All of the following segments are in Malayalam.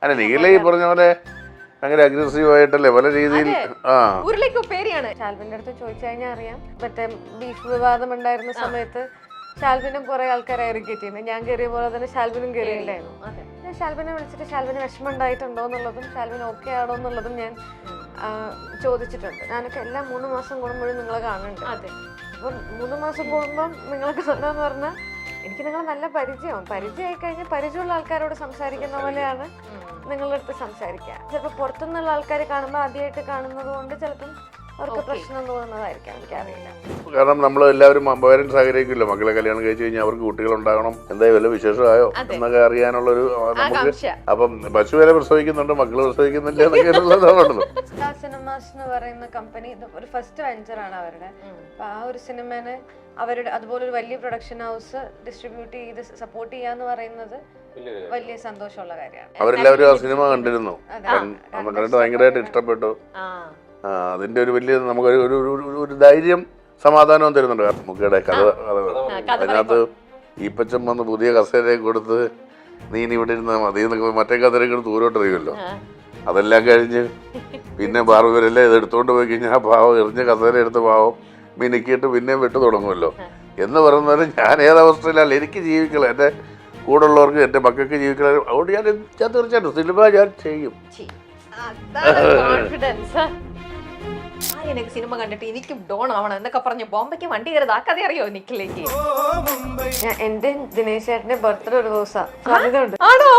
അല്ല നിഖില ഈ പറഞ്ഞ പോലെ ഭയങ്കര അഗ്രസീവ് ആയിട്ടല്ലേ പല രീതിയിൽ. ഉരുളിക്കുപ്പേരിയാണ്. ഷാൽബിന്റെ അടുത്ത് ചോദിച്ചു കഴിഞ്ഞാൽ അറിയാം. മറ്റേ ബീഫ് വിവാദം ഉണ്ടായിരുന്ന സമയത്ത് ഷാൽബിനും കുറെ ആൾക്കാരെ ഇറിറ്റേറ്റ് ചെയ്യുന്നത്. ഞാൻ കയറിയ പോലെ തന്നെ ഷാൽബിനും കയറിയില്ലായിരുന്നു. ഞാൻ ഷാൽബിനെ വിളിച്ചിട്ട് ഷാൽബിന് വിഷമം ഉണ്ടായിട്ടുണ്ടോ എന്നുള്ളതും ഷാൽബിന് ഓക്കെ ആണോ എന്നുള്ളതും ഞാൻ ചോദിച്ചിട്ടുണ്ട്. ഞാനൊക്കെ എല്ലാ 3 മാസം കൂടുമ്പോഴും നിങ്ങളെ കാണുന്നുണ്ട്. അപ്പം 3 മാസം കൂടുമ്പം നിങ്ങളെ കാണാന്ന് പറഞ്ഞാൽ എനിക്ക് നിങ്ങൾ നല്ല പരിചയമായി കഴിഞ്ഞാൽ പരിചയമുള്ള ആൾക്കാരോട് സംസാരിക്കുന്ന പോലെയാണ് നിങ്ങളുടെ അടുത്ത് സംസാരിക്കുക. ചിലപ്പോൾ പുറത്തുനിന്നുള്ള ആൾക്കാർ കാണുമ്പോൾ ആദ്യമായിട്ട് കാണുന്നത് കൊണ്ട് ചിലപ്പം അവർക്ക് പ്രശ്നം തോന്നുന്നതായിരിക്കാം, എനിക്കറിയില്ല. കാരണം നമ്മൾ എല്ലാവരും പേരൻസ് ആഗ്രഹിക്കില്ല മക്കളെ കല്യാണം കഴിച്ചു കഴിഞ്ഞാൽ അവർക്ക് കുട്ടികൾ ഉണ്ടാകണം, എന്തായാലും വല്ല വിശേഷമായോ എന്നൊക്കെ അറിയാനുള്ളൊരു നമുക്ക്. അപ്പം പശു വരെ പ്രസവിക്കുന്നുണ്ട്, മക്കള് പ്രസവിക്കുന്നില്ല എന്നൊക്കെയുള്ളതാണല്ലോ. സിനിമാസ് എന്ന് പറയുന്ന കമ്പനി ഒരു ഫസ്റ്റ് വെഞ്ചറാണ് അവരുടെ. അപ്പൊ ആ ഒരു സിനിമനെ അവരുടെ അതുപോലെ ഒരു വലിയ പ്രൊഡക്ഷൻ ഹൗസ് ഡിസ്ട്രിബ്യൂട്ട് ചെയ്ത് സപ്പോർട്ട് ചെയ്യാന്ന് പറയുന്നത് വലിയ സന്തോഷമുള്ള കാര്യമാണ്. അവരെല്ലാവരും ആ സിനിമ കണ്ടിരുന്നു, കണ്ടിട്ട് ഭയങ്കരമായിട്ട് ഇഷ്ടപ്പെട്ടു. അതിന്റെ ഒരു വലിയ നമുക്ക് ഒരു ധൈര്യം സമാധാനവും തരുന്നുണ്ട്. നമുക്കിടെ കഥ അതിനകത്ത് ഈപ്പച്ചൻ വന്ന് പുതിയ കസേരയെ കൊടുത്ത് നീ ഇനി ഇവിടെ ഇരുന്നാൽ മതി എന്നൊക്കെ മറ്റേ കസേരയൊക്കെ ദൂരോട്ട് എറിയുമല്ലോ. അതെല്ലാം കഴിഞ്ഞ് പിന്നെ ബാർബരെല്ലാം ഇത് എടുത്തോണ്ട് പോയി കഴിഞ്ഞാൽ ആ പാവം എറിഞ്ഞ കസേര എടുത്ത് പാവം മിനുക്കിയിട്ട് പിന്നെയും വിട്ടു തുടങ്ങുമല്ലോ എന്ന് പറയുന്നതിന് ഞാൻ ഏതവസ്ഥയിലല്ല എനിക്ക് ജീവിക്കണം, എൻ്റെ കൂടെ ഉള്ളവർക്ക് എൻ്റെ മക്കൾക്ക് ജീവിക്കണം. അതുകൊണ്ട് ഞാൻ തീർച്ചയായിട്ടും സിനിമ ഞാൻ ചെയ്യും. എനിക്ക് സിനിമ കണ്ടിട്ട് എനിക്കും ഡോൺ ആവണം എന്നൊക്കെ പറഞ്ഞ് ബോംബെക്ക് വണ്ടി കയറിയത് ആ കഥ അറിയോ നിക്കിലേക്ക്? എന്റെ ദിനേശ് ചേട്ടന്റെ ബർത്ത്ഡേ ഒരു ദിവസം സാധ്യതയുണ്ട്. ആണോ?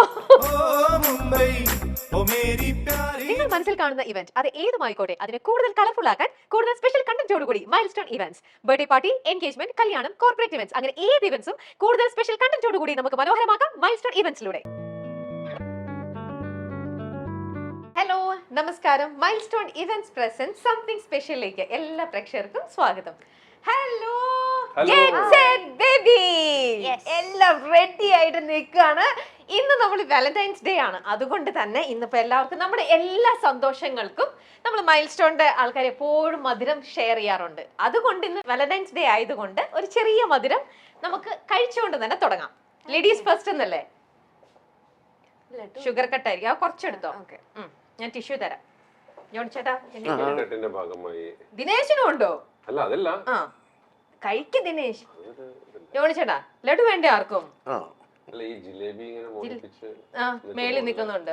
നിങ്ങൾ മനസ്സിൽ കാണുന്ന ഇവന്റ് അത് ഏതുമായിക്കോട്ടെ അതിനെ കൂടുതൽ കളർഫുൾ ആക്കാൻ കൂടുതൽ സ്പെഷ്യൽ കണ്ടന്റോടുകൂടി milestone events birthday party, engagement, കല്യാണം, കോർപ്പറേറ്റ് ഇവന്റ്സ് അങ്ങനെ ഏത് ഇവന്റ്സും കൂടുതൽ സ്പെഷ്യൽ കണ്ടന്റോടുകൂടി നമുക്ക് മനോഹരമാക്കാം മൈൽസ്റ്റോൺ ഇവന്റ്സിലൂടെ. ഹലോ നമസ്കാരം. മൈൽസ്റ്റോൺ ഇവന്റ്സ് പ്രസന്റ് സംതിങ് സ്പെഷ്യലിലേക്ക് എല്ലാ പ്രേക്ഷകർക്കും സ്വാഗതം. ഹലോ ബേബി, എല്ലാം റെഡി ആയിട്ട് നിൽക്കുകയാണ്. ഇന്ന് നമ്മൾ വാലന്റൈൻസ് ഡേ ആണ്, അതുകൊണ്ട് തന്നെ ഇന്നിപ്പോ എല്ലാവർക്കും നമ്മുടെ എല്ലാ സന്തോഷങ്ങൾക്കും നമ്മൾ മൈൽസ്റ്റോണിന്റെ ആൾക്കാർ എപ്പോഴും മധുരം ഷെയർ ചെയ്യാറുണ്ട്. അതുകൊണ്ട് ഇന്ന് വാലന്റൈൻസ് ഡേ ആയതുകൊണ്ട് ഒരു ചെറിയ മധുരം നമുക്ക് കഴിച്ചുകൊണ്ട് തന്നെ തുടങ്ങാം. ലേഡീസ് ഫസ്റ്റ് എന്നല്ലേ? ഷുഗർ കട്ടായിരിക്കും, കുറച്ചെടുത്തോ. ഞാൻ ടിഷ്യൂ തരാം. ജോൺ ചേട്ടാ ദിനേശിനും ഉണ്ടോ? ആ കഴിക്ക് ദിനേശ്. ജോണി ചേട്ടാ ലഡു വേണ്ടേ ആർക്കും? മേളിൽ നിൽക്കുന്നുണ്ട്.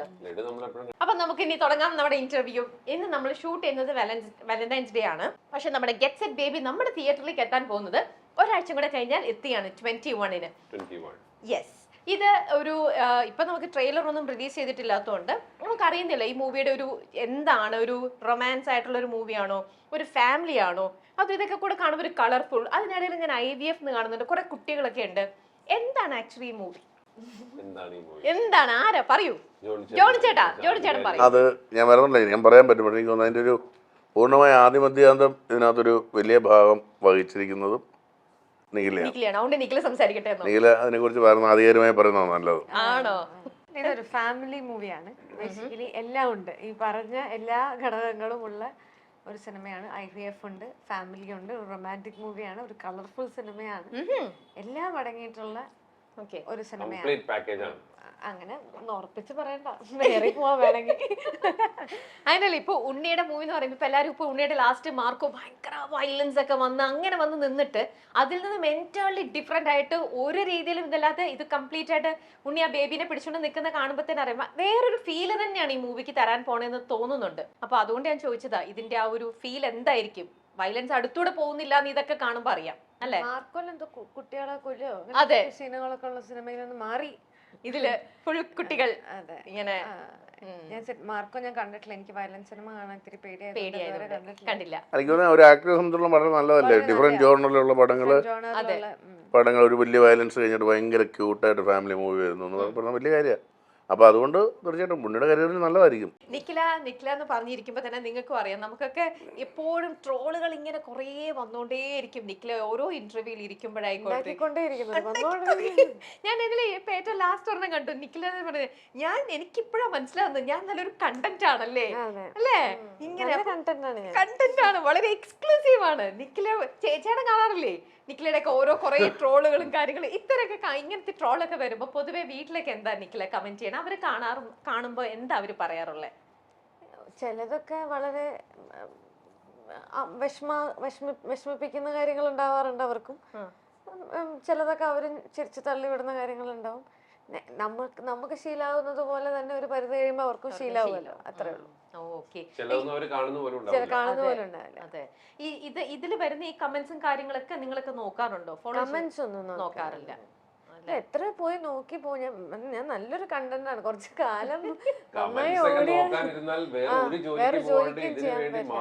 അപ്പൊ നമുക്ക് ഇനി തുടങ്ങാം നമ്മുടെ ഇന്റർവ്യൂ. ഇന്ന് നമ്മൾ ഷൂട്ട് ചെയ്യുന്നത് വാലന്റൈൻസ് ഡേ ആണ്. പക്ഷെ നമ്മുടെ ഗെറ്റ് സെറ്റ് ബേബി നമ്മുടെ തിയേറ്ററിലേക്ക് എത്താൻ പോകുന്നത് ഒരാഴ്ച കൂടെ കഴിഞ്ഞാൽ എത്തിയാണ് 21-ന്. യെസ്, ഇത് ഒരു ഇപ്പൊ നമുക്ക് ട്രെയിലർ ഒന്നും റിലീസ് ചെയ്തിട്ടില്ലാത്തതുകൊണ്ട് നമുക്ക് അറിയുന്നില്ല ഈ മൂവിയുടെ ഒരു എന്താണ്, ഒരു റൊമാൻസ് ആയിട്ടുള്ള ഒരു മൂവിയാണോ, ഒരു ഫാമിലി ആണോ, അത് ഇതൊക്കെ കൂടെ കാണുമ്പോൾ ഒരു കളർഫുൾ. അതിനിടയിൽ ഞാൻ IVF കാണുന്നുണ്ട്, കുറെ കുട്ടികളൊക്കെ ഉണ്ട്. എന്താണ് ആക്ച്വലി ഈ മൂവി? എന്താണ്, ആരാ പറയൂ? ജോണി ചേട്ടൻ പറയൂ. അത് ഞാൻ വരുന്നില്ല, ഞാൻ പറയാൻ പറ്റും. പക്ഷേ എനിക്ക് തോന്നുന്നു അതിന്റെ ഒരു പൂർണ്ണമായ ആദ്യമധ്യാന്തം ഇതിനകത്തൊരു വലിയ ഭാഗം വഹിച്ചിരിക്കുന്നതും നിഖില അതിനെ കുറിച്ച് പറയുന്ന ആധികാരികമായി പറയുന്നതാണ് നല്ലത്. ആണോ? ഇതൊരു ഫാമിലി മൂവിയാണ്. ബേസിക്കലി എല്ലാം ഉണ്ട്, ഈ പറഞ്ഞ എല്ലാ ഘടകങ്ങളും ഉള്ള ഒരു സിനിമയാണ്. IVF ഉണ്ട്, ഫാമിലി ഉണ്ട്, ഒരു റൊമാൻറ്റിക് മൂവിയാണ്, ഒരു കളർഫുൾ സിനിമയാണ്, എല്ലാം അടങ്ങിയിട്ടുള്ള ഒരു സിനിമയാണ്. അങ്ങനെ ഉറപ്പിച്ച് പറയണ്ട, വേറെ പോവാൻ വേണമെങ്കിൽ. അതിനല്ല ഇപ്പൊ ഉണ്ണിയുടെ മൂവി എന്ന് പറയുമ്പോൾ ഇപ്പൊ എല്ലാവരും ഇപ്പൊ ഉണ്ണിയുടെ ലാസ്റ്റ് മാർക്കോ ഭയങ്കര വയലൻസ് ഒക്കെ വന്ന് അങ്ങനെ വന്ന് നിന്നിട്ട് അതിൽ നിന്ന് മെന്റലി ഡിഫറെന്റ് ആയിട്ട് ഒരു രീതിയിലും ഇതല്ലാതെ ഇത് കംപ്ലീറ്റ് ആയിട്ട് ഉണ്ണി ആ ബേബിനെ പിടിച്ചുകൊണ്ട് നിൽക്കുന്ന കാണുമ്പോൾ തന്നെ അറിയാം വേറൊരു ഫീല് തന്നെയാണ് ഈ മൂവിക്ക് തരാൻ പോണെന്ന് തോന്നുന്നുണ്ട്. അപ്പൊ അതുകൊണ്ട് ഞാൻ ചോദിച്ചതാ ഇതിന്റെ ആ ഒരു ഫീൽ എന്തായിരിക്കും? വയലൻസ് അടുത്തൂടെ പോകുന്നില്ല എന്ന് ഇതൊക്കെ കാണുമ്പോൾ അറിയാം അല്ലെ? മാർക്കോലെന്തോ കുട്ടികളെ കൊല്ലോ അതെ സീനുകളൊക്കെ ഉള്ള സിനിമയിൽ നിന്ന് മാറി ഇതില് ഫുൾ കുട്ടികൾ ഇങ്ങനെ. ഞാൻ മാർക്കോ ഞാൻ കണ്ടിട്ടില്ല, എനിക്ക് വയലൻസ് സിനിമ കാണാൻ ഇത്തിരി പേടിയായിരുന്നു, കണ്ടില്ല. എനിക്ക് തോന്നുന്നു ഒരു ആക്ടറെ സംബന്ധിച്ചുള്ള പടം നല്ലതല്ലേ? ഡിഫറെന്റ് ജോണറിലുള്ള പടങ്ങൾ ഒരു വലിയ വയലൻസ് കഴിഞ്ഞിട്ട് ഭയങ്കര ക്യൂട്ടായിട്ട് ഫാമിലി മൂവി വരുന്നു എന്ന് പറഞ്ഞാൽ വലിയ കാര്യമാണ്. അപ്പൊ അതുകൊണ്ട് തീർച്ചയായിട്ടും പുണ്ണിയുടെ കരിയറിൽ നല്ലതായിരിക്കും. നിഖില എന്ന് പറഞ്ഞിരിക്കുമ്പോ തന്നെ നിങ്ങൾക്കും അറിയാം, നമുക്കൊക്കെ എപ്പോഴും ട്രോളുകൾ ഇങ്ങനെ കുറേ വന്നോണ്ടേയിരിക്കും. നിഖില ഓരോ ഇന്റർവ്യൂവിൽ ഇരിക്കുമ്പോഴായിക്കോട്ടെ. ഞാൻ ഇതിൽ ഇപ്പൊ ഏറ്റവും ലാസ്റ്റ് ഒരെണ്ണം കണ്ടു, നിഖില പറഞ്ഞത് എനിക്കിപ്പോഴാണ് മനസ്സിലാവുന്നത് ഞാൻ നല്ലൊരു കണ്ടന്റ് ആണല്ലേ അല്ലേ? ഇങ്ങനെ കണ്ടന്റ് ആണ്, വളരെ എക്സ്ക്ലൂസീവ് ആണ്. നിഖില ചേച്ചിയുടെ കാണാറില്ലേ നിഖിലയുടെ ഓരോ കുറെ ട്രോളുകളും കാര്യങ്ങളും ഇത്തരൊക്കെ ഇങ്ങനത്തെ ട്രോളൊക്കെ വരുമ്പോ പൊതുവെ വീട്ടിലേക്ക് എന്താ നിഖില കമന്റ് ചെയ്യണം? അവര് കാണുമ്പോ എന്താ അവര് പറയാറുള്ളത്? ചിലതൊക്കെ വളരെ വിഷമിപ്പിക്കുന്ന കാര്യങ്ങൾ ഉണ്ടാവാറുണ്ട് അവർക്കും. ചിലതൊക്കെ അവരും ചിരിച്ചു തള്ളിവിടുന്ന കാര്യങ്ങളുണ്ടാവും. നമുക്ക് ശീലാവുന്നത് പോലെ തന്നെ ഒരു പരിധി കഴിയുമ്പോൾ അവർക്കും ശീലാവുമല്ലോ, അത്രേ ഉള്ളൂ. കാണുന്ന പോലെ ഉണ്ടാവില്ല. അതെ, ഇതില് വരുന്ന ഈ കമന്റ്സും കാര്യങ്ങളൊക്കെ നിങ്ങളൊക്കെ നോക്കാറുണ്ടോ? കമന്റ്സ് ഒന്നും നോക്കാറില്ല. എത്ര പോയി നോക്കി ഞാൻ നല്ലൊരു കണ്ടന്റ് ആണ്. കുറച്ച് കാലം നന്നായി ഓടിയ വേറെ ജോലിക്കും ചെയ്യാൻ പറ്റില്ല.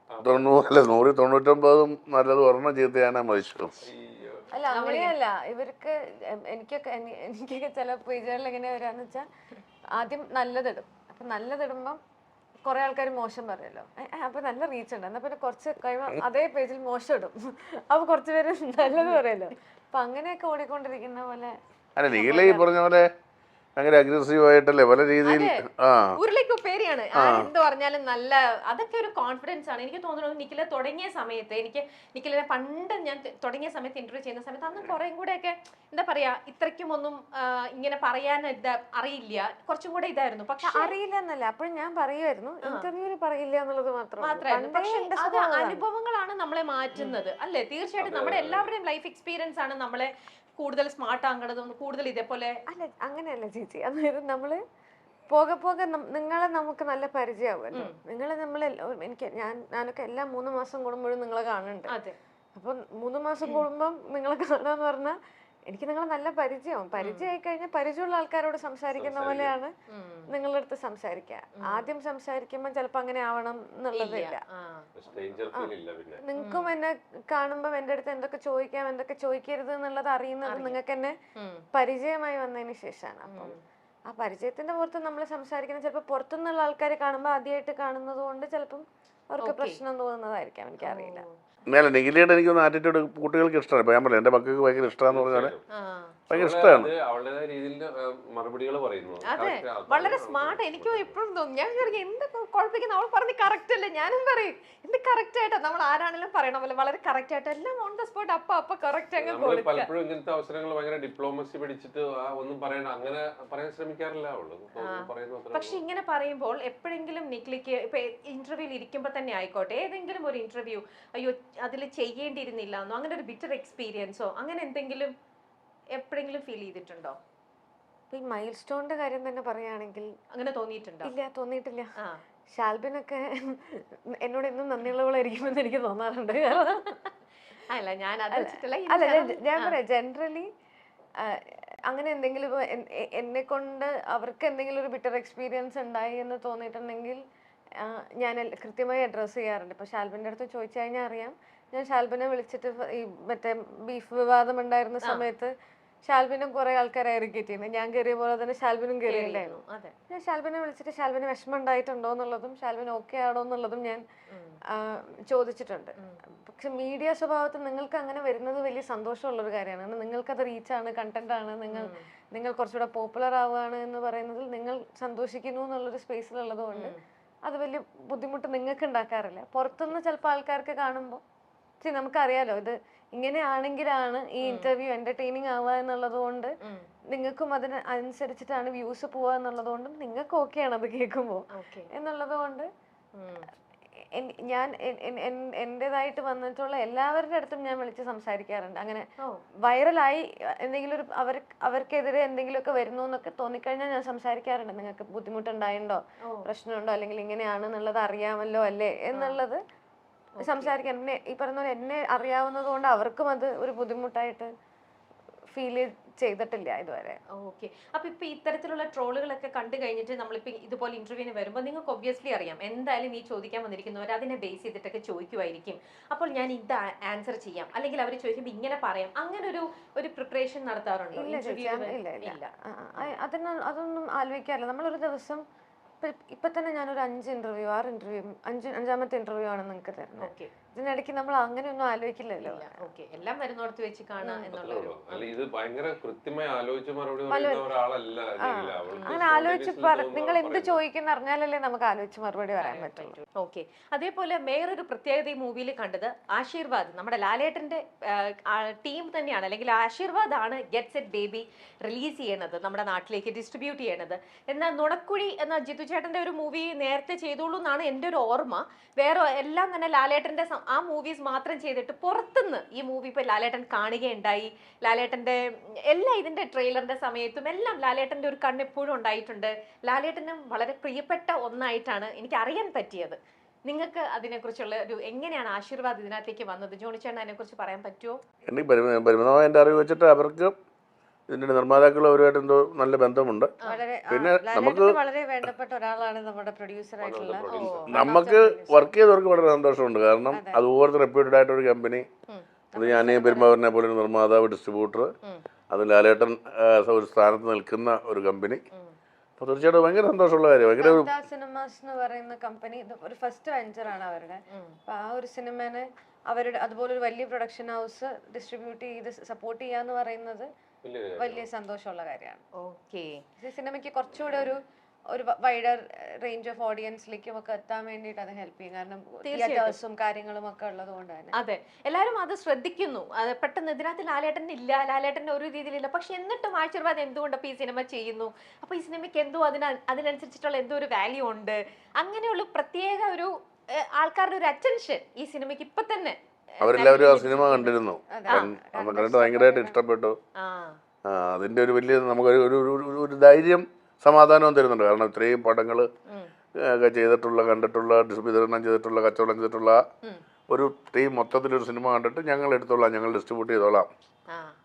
100-99 നല്ലത് ഒരെണ്ണം ചീത്തയാണ് മനുഷ്യരും. അല്ല, അങ്ങനെയല്ല. ഇവർക്ക് എനിക്കൊക്കെ ചില പേജുകളിൽ എങ്ങനെയാ വരാന്ന് വെച്ചാൽ, ആദ്യം നല്ലതിടും. അപ്പൊ നല്ലതിടുമ്പം കുറെ ആൾക്കാർ മോശം പറയല്ലോ, അപ്പൊ നല്ല റീച്ച് ഉണ്ട്. എന്നാ പിന്നെ കുറച്ച് കഴിയുമ്പോൾ അതേ പേജിൽ മോശം ഇടും. അപ്പൊ കുറച്ച് പേര് നല്ലത് പറയല്ലോ. അപ്പൊ അങ്ങനെയൊക്കെ ഓടിക്കൊണ്ടിരിക്കുന്ന പോലെ. അല്ല, നീല ഈ പറഞ്ഞ പോലെ ഭയങ്കര അഗ്രസീവ് ആയിട്ടല്ലേ പല രീതിയിൽ. ഉരുളിക്കുപ്പേരിയാണ് എന്ത് പറഞ്ഞാലും നല്ല. അതൊക്കെ ഒരു കോൺഫിഡൻസ് ആണ്. എനിക്ക് തോന്നുന്നത് നിഖില തുടങ്ങിയ സമയത്ത്, നിഖിലിനെ പണ്ട് ഞാൻ തുടങ്ങിയ സമയത്ത് ഇന്റർവ്യൂ ചെയ്യുന്ന സമയത്ത് അന്ന് കുറേ കൂടെ ഒക്കെ എന്താ പറയാ, ഇത്രയ്ക്കും ഒന്നും ഇങ്ങനെ പറയാൻ അറിയില്ല, കുറച്ചും കൂടെ ഇതായിരുന്നു. പക്ഷെ അറിയില്ല എന്നല്ല, അപ്പോഴും ഞാൻ പറയുമായിരുന്നു, ഇന്റർവ്യൂവിൽ പറയില്ല എന്നുള്ളത് മാത്രമായിരുന്നു. പക്ഷെ അത് അനുഭവങ്ങളാണ് നമ്മളെ മാറ്റുന്നത് അല്ലേ? തീർച്ചയായിട്ടും നമ്മുടെ എല്ലാവരുടെയും ലൈഫ് എക്സ്പീരിയൻസ് ആണ് നമ്മളെ കൂടുതൽ സ്മാർട്ട് ആകണതും കൂടുതൽ ഇതേപോലെ. അല്ല, അങ്ങനെയല്ല ചേച്ചി. അതായത് നമ്മള് പോകെ പോകെ നിങ്ങളെ നമുക്ക് നല്ല പരിചയമാവുമല്ലോ. ഞാനൊക്കെ എല്ലാ 3 മാസം കൂടുമ്പോഴും നിങ്ങളെ കാണുന്നുണ്ട്. അപ്പൊ 3 മാസം കൂടുമ്പം നിങ്ങളെ കാണാന്ന് പറഞ്ഞാൽ എനിക്ക് നിങ്ങളെ നല്ല പരിചയമായി കഴിഞ്ഞാൽ പരിചയമുള്ള ആൾക്കാരോട് സംസാരിക്കുന്ന പോലെയാണ് നിങ്ങളുടെ അടുത്ത് സംസാരിക്കുക. ആദ്യം സംസാരിക്കുമ്പോൾ ചിലപ്പോ അങ്ങനെ ആവണം എന്നുള്ളതില്ല. നിങ്ങൾക്കും എന്നെ കാണുമ്പോൾ എന്റെ അടുത്ത് എന്തൊക്കെ ചോദിക്കാം, എന്തൊക്കെ ചോദിക്കരുത് എന്നുള്ളത് അറിയുന്നത് നിങ്ങൾക്ക് എന്നെ പരിചയമായി വന്നതിന് ശേഷമാണ്. അപ്പം ആ പരിചയത്തിന്റെ പുറത്ത് നമ്മൾ സംസാരിക്കുന്നത് ചിലപ്പോൾ പുറത്തുനിന്നുള്ള ആൾക്കാർ കാണുമ്പോൾ ആദ്യമായിട്ട് കാണുന്നത് കൊണ്ട് ചിലപ്പം അവർക്ക് പ്രശ്നം തോന്നുന്നതായിരിക്കാം, എനിക്കറിയില്ല. അല്ല, നിഖിലയുടെ എനിക്കൊന്ന് ആറ്റിറ്റ്യൂഡ് കുട്ടികൾക്ക് ഇഷ്ടമാണ്. ഇപ്പൊ ഞാൻ പറഞ്ഞു എന്റെ മക്കൾക്ക് ഭയങ്കര ഇഷ്ടമാന്ന് പറഞ്ഞാൽ ഭയങ്കര ഇഷ്ടമാണ്. അതെ, വളരെ സ്മാർട്ട്. എനിക്കും എപ്പോഴും തോന്നും, ഞാൻ എന്തൊക്കെ കുഴപ്പിക്കുന്ന അവൾ പറഞ്ഞ് കറക്റ്റ് അല്ലേ, ഞാനും പറയും എന്ത് കറക്റ്റ് ആയിട്ടാ. നമ്മൾ ആരാണെങ്കിലും പറയണ പോലെ വളരെ കറക്റ്റ് ആയിട്ട് എല്ലാം ഓൺ ദ സ്പോട്ട് അപ്പൊ കറക്റ്റ് അങ്ങ് കൊടുക്കുക. പലപ്പോഴും ഇങ്ങനത്തെ അവസരങ്ങൾ ഭയങ്കര ഡിപ്ലോമസി പിടിച്ചിട്ട് ഒന്നും പറയാൻ അങ്ങനെ പറയാൻ ശ്രമിക്കാറില്ല അവള്. പക്ഷെ ഇങ്ങനെ പറയുമ്പോൾ എപ്പോഴെങ്കിലും നിഖിലിക്ക് ഇപ്പൊ ഇന്റർവ്യൂവിൽ ഇരിക്കുമ്പോ തന്നെ ആയിക്കോട്ടെ, ഏതെങ്കിലും ഒരു ഇന്റർവ്യൂ അയ്യോ അതിൽ ചെയ്യേണ്ടിയിരുന്നില്ല എന്നോ അങ്ങനെ ഒരു ബിറ്റർ എക്സ്പീരിയൻസോ അങ്ങനെ എന്തെങ്കിലും എപ്പോഴെങ്കിലും ഫീൽ ചെയ്തിട്ടുണ്ടോ? ഈ മൈൽ സ്റ്റോണിന്റെ കാര്യം തന്നെ പറയുകയാണെങ്കിൽ അങ്ങനെ തോന്നിയിട്ടുണ്ടോ? ഇല്ല, തോന്നിയിട്ടില്ല. ഷാൽബിനൊക്കെ എന്നോട് എന്നും നന്ദിയുള്ളവളായിരിക്കുമെന്ന് എനിക്ക് തോന്നാറുണ്ട്. അല്ല, ഞാൻ പറയാം ജനറലി അങ്ങനെ എന്തെങ്കിലും എന്നെ കൊണ്ട് അവർക്ക് എന്തെങ്കിലും ഒരു ബിറ്റർ എക്സ്പീരിയൻസ് ഉണ്ടായി എന്ന് തോന്നിയിട്ടുണ്ടെങ്കിൽ ഞാൻ കൃത്യമായി അഡ്രസ്സ് ചെയ്യാറുണ്ട്. ഇപ്പൊ ഷാൽബിന്റെ അടുത്ത് ചോദിച്ചു കഴിഞ്ഞാൽ അറിയാം, ഞാൻ ഷാൽബിനെ വിളിച്ചിട്ട് ഈ മറ്റേ ബീഫ് വിവാദം ഉണ്ടായിരുന്ന സമയത്ത് ഷാൽബിനും കുറെ ആൾക്കാരെ ഇറിറ്റേറ്റ് ചെയ്യുന്നത്, ഞാൻ കയറിയ പോലെ തന്നെ ഷാൽബിനും കയറിയിട്ടുണ്ടായിരുന്നു. ഞാൻ ഷാൽബിനെ വിളിച്ചിട്ട് ഷാൽബിന് വിഷമം ഉണ്ടായിട്ടുണ്ടോ എന്നുള്ളതും ഷാൽബിന് ഓക്കെ ആണോ എന്നുള്ളതും ഞാൻ ചോദിച്ചിട്ടുണ്ട്. പക്ഷെ മീഡിയ സ്വഭാവത്തിൽ നിങ്ങൾക്ക് അങ്ങനെ വരുന്നത് വലിയ സന്തോഷമുള്ളൊരു കാര്യമാണ്. നിങ്ങൾക്കത് റീച്ചാണ്, കണ്ടന്റ് ആണ്, നിങ്ങൾ കുറച്ചുകൂടെ പോപ്പുലർ ആവുകയാണ് എന്ന് പറയുന്നതിൽ നിങ്ങൾ സന്തോഷിക്കുന്നു എന്നുള്ളൊരു സ്പേസിലുള്ളത് കൊണ്ട് അത് വലിയ ബുദ്ധിമുട്ട് നിങ്ങൾക്ക് ഉണ്ടാക്കാറില്ല. പുറത്തുനിന്ന് ചിലപ്പോൾ ആൾക്കാർക്ക് കാണുമ്പോൾ നമുക്കറിയാലോ ഇത് ഇങ്ങനെയാണെങ്കിലാണ് ഈ ഇന്റർവ്യൂ എന്റർടൈനിങ് ആവുക എന്നുള്ളത് കൊണ്ട് നിങ്ങൾക്കും അതിന് അനുസരിച്ചിട്ടാണ് വ്യൂസ് പോവുക എന്നുള്ളത് കൊണ്ടും നിങ്ങൾക്ക് ഓക്കെയാണ് അത് കേൾക്കുമ്പോൾ എന്നുള്ളത് കൊണ്ട് ഞാൻ എന്റേതായിട്ട് വന്നിട്ടുള്ള എല്ലാവരുടെ അടുത്തും ഞാൻ വിളിച്ച് സംസാരിക്കാറുണ്ട്. അങ്ങനെ വൈറലായി എന്തെങ്കിലും ഒരു അവർക്കെതിരെ എന്തെങ്കിലുമൊക്കെ വരുന്നു എന്നൊക്കെ തോന്നിക്കഴിഞ്ഞാൽ ഞാൻ സംസാരിക്കാറുണ്ട്. നിങ്ങൾക്ക് ബുദ്ധിമുട്ടുണ്ടായിട്ടുണ്ടോ, പ്രശ്നമുണ്ടോ, അല്ലെങ്കിൽ ഇങ്ങനെയാണെന്നുള്ളത് അറിയാമല്ലോ അല്ലേ എന്നുള്ളത് സംസാരിക്കാൻ. ഈ പറഞ്ഞ പോലെ എന്നെ അറിയാവുന്നത് കൊണ്ട് അവർക്കും അത് ഒരു ബുദ്ധിമുട്ടായിട്ട് ഫീൽ ചെയ്തിട്ടില്ല ഇതുവരെ. ഓക്കെ. അപ്പൊ ഇപ്പൊ ഇത്തരത്തിലുള്ള ട്രോളുകളൊക്കെ കണ്ടു കഴിഞ്ഞിട്ട് നമ്മളിപ്പോ ഇതുപോലെ ഇന്റർവ്യൂവിന് വരുമ്പോൾ നിങ്ങൾക്ക് ഒബ്വിയസ്ലി അറിയാം എന്തായാലും ഈ ചോദിക്കാൻ വന്നിരിക്കുന്നവർ അതിനെ ബേസ് ചെയ്തിട്ടൊക്കെ ചോദിക്കുമായിരിക്കും. അപ്പോൾ ഞാൻ ഇത് ആൻസർ ചെയ്യാം, അല്ലെങ്കിൽ അവർ ചോദിക്കുമ്പോൾ ഇങ്ങനെ പറയാം, അങ്ങനെ ഒരു പ്രിപ്പറേഷൻ നടത്താറുണ്ടോ? ഇല്ല, അതൊന്നും ആലോചിക്കാറില്ല. നമ്മളൊരു ദിവസം ഇപ്പൊ തന്നെ ഞാനൊരു 5 ഇന്റർവ്യൂ 6 ഇന്റർവ്യൂ 5-ാമത്തെ ഇന്റർവ്യൂ ആണ് നിങ്ങൾക്ക് തരുന്നത്. ഇതിനിടയ്ക്ക് നമ്മൾ അങ്ങനെയൊന്നും ആലോചിക്കില്ലല്ലോ. ഓക്കെ, എല്ലാം വരുന്നോടത്ത് വെച്ച് കാണാം എന്നുള്ളൊരു അല്ല ഇത് ഭയങ്കര കൃത്യമായി ആലോചിച്ച് മറുപടി പറയുന്ന ഒരാളല്ല നീല. അങ്ങനെ ആലോചിച്ച് നിങ്ങൾ എന്ത് ചോദിക്കുന്ന അറിഞ്ഞാലല്ലേ നമുക്ക് ആലോചിച്ച് മറുപടി പറയാൻ പറ്റുള്ളൂ. ഓക്കെ. അതേപോലെ വേറൊരു പ്രത്യേകത ഈ മൂവിയിൽ കണ്ടത് ആശീർവാദ്, നമ്മുടെ ലാലേട്ടന്റെ ടീം തന്നെയാണ്, അല്ലെങ്കിൽ ആശീർവാദ് ആണ് ഗെറ്റ് സെറ്റ് ബേബി റിലീസ് ചെയ്യണത്, നമ്മുടെ നാട്ടിലേക്ക് ഡിസ്ട്രിബ്യൂട്ട് ചെയ്യണത്. എന്നാൽ നുണക്കുഴി എന്ന ജിത്തു ചേട്ടന്റെ ഒരു മൂവി നേരത്തെ ചെയ്തോളൂ എന്നാണ് എൻ്റെ ഒരു ഓർമ്മ. വേറെ എല്ലാം തന്നെ ലാലേട്ടന്റെ ആ മൂവീസ് മാത്രം ചെയ്തിട്ട് പുറത്തുനിന്ന് ഈ മൂവി ഇപ്പൊ ലാലേട്ടൻ കാണുകയുണ്ടായി. ലാലേട്ടന്റെ ഇതിന്റെ ട്രെയിലറിന്റെ സമയത്തും എല്ലാം ലാലേട്ടന്റെ ഒരു കണ്ണെപ്പോഴും ഉണ്ടായിട്ടുണ്ട്. ലാലേട്ടനും വളരെ പ്രിയപ്പെട്ട ഒന്നായിട്ടാണ് എനിക്ക് അറിയാൻ പറ്റിയത്. നിങ്ങൾക്ക് അതിനെക്കുറിച്ചുള്ള ഒരു എങ്ങനെയാണ് ആശീർവാദ് ഇതിനകത്തേക്ക് വന്നത്? ജോണി ചേട്ടൻ അതിനെക്കുറിച്ച് പറയാൻ പറ്റുമോ? എനിക്ക് പരിമിതമായ എൻ്റെ അറിവ് വെച്ചിട്ട് അവർക്ക് ഇതിന്റെ നിർമ്മാതാക്കൾ അവരുമായിട്ട് എന്തോ നല്ല ബന്ധമുണ്ട്. പിന്നെ നമുക്ക് വളരെ വേണ്ടപ്പെട്ട ഒരാളാണ് നമ്മുടെ പ്രൊഡ്യൂസർ ആയിട്ടുള്ള. നമുക്ക് വർക്ക് ചെയ്തവർക്ക് വളരെ സന്തോഷമുണ്ട്. കാരണം അതുപോലത്തെ റെപ്യൂട്ടഡ് ആയിട്ടൊരു കമ്പനി, അത് ഞാൻ പെരുമ്പാവൂരിനെ പോലെ ഒരു നിർമ്മാതാവ്, ഡിസ്ട്രിബ്യൂട്ടർ, അത് ലാലേട്ടൻ ഒരു സ്ഥാനത്ത് നിൽക്കുന്ന ഒരു കമ്പനി. അപ്പോൾ തീർച്ചയായിട്ടും ഭയങ്കര സന്തോഷമുള്ള കാര്യം. ഭയങ്കര സിനിമാസ് എന്ന് പറയുന്ന കമ്പനി ഒരു ഫസ്റ്റ് വെഞ്ചർ ആണ് അവരുടെ. അപ്പൊ ആ ഒരു സിനിമനെ അവരുടെ അതുപോലെ ഒരു വലിയ പ്രൊഡക്ഷൻ ഹൗസ് ഡിസ്ട്രിബ്യൂട്ട് ചെയ്ത് സപ്പോർട്ട് ചെയ്യാന്ന് പറയുന്നത് വലിയ സന്തോഷമുള്ള കാര്യമാണ്. ഓക്കെ, സിനിമയ്ക്ക് കുറച്ചുകൂടെ ഒരു വൈഡർ റേഞ്ച് ഓഫ് ഓഡിയൻസിലേക്കും ഒക്കെ എത്താൻ വേണ്ടിയിട്ട് അത് ഹെൽപ്പ് ചെയ്യും. കാരണം തിയേറ്റേഴ്സും കാര്യങ്ങളും ഒക്കെ ഉള്ളത് കൊണ്ട് തന്നെ. അതെ, എല്ലാവരും അത് ശ്രദ്ധിക്കുന്നു. അത് പെട്ടെന്ന് ഇതിനകത്ത് ലാലേട്ടൻ ഇല്ല, ലാലേട്ടൻ്റെ ഒരു രീതിയിലില്ല, പക്ഷെ എന്നിട്ടും ആശീർവാദ് എന്തുകൊണ്ടപ്പോൾ ഈ സിനിമ ചെയ്യുന്നു, അപ്പോൾ ഈ സിനിമയ്ക്ക് എന്തോ അതിനനുസരിച്ചിട്ടുള്ള എന്തോ ഒരു വാല്യൂ ഉണ്ട്. അങ്ങനെയുള്ള പ്രത്യേക ഒരു ആൾക്കാരുടെ ഒരു അറ്റൻഷൻ ഈ സിനിമയ്ക്ക് ഇപ്പൊ തന്നെ. അവരെല്ലാവരും ആ സിനിമ കണ്ടിരുന്നു, കണ്ടിട്ട് ഭയങ്കരമായിട്ട് ഇഷ്ടപ്പെട്ടു. അതിന്റെ ഒരു വലിയ നമുക്കൊരു ഒരു ധൈര്യം സമാധാനവും തരുന്നുണ്ട്. കാരണം ഇത്രയും പടങ്ങൾ ചെയ്തിട്ടുള്ള, കണ്ടിട്ടുള്ള, വിതരണം ചെയ്തിട്ടുള്ള, കച്ചവടം ചെയ്തിട്ടുള്ള ഒരു ടീം മൊത്തത്തിലൊരു സിനിമ കണ്ടിട്ട് ഞങ്ങൾ എടുത്തോളാം, ഞങ്ങൾ ഡിസ്ട്രിബ്യൂട്ട് ചെയ്തോളാം,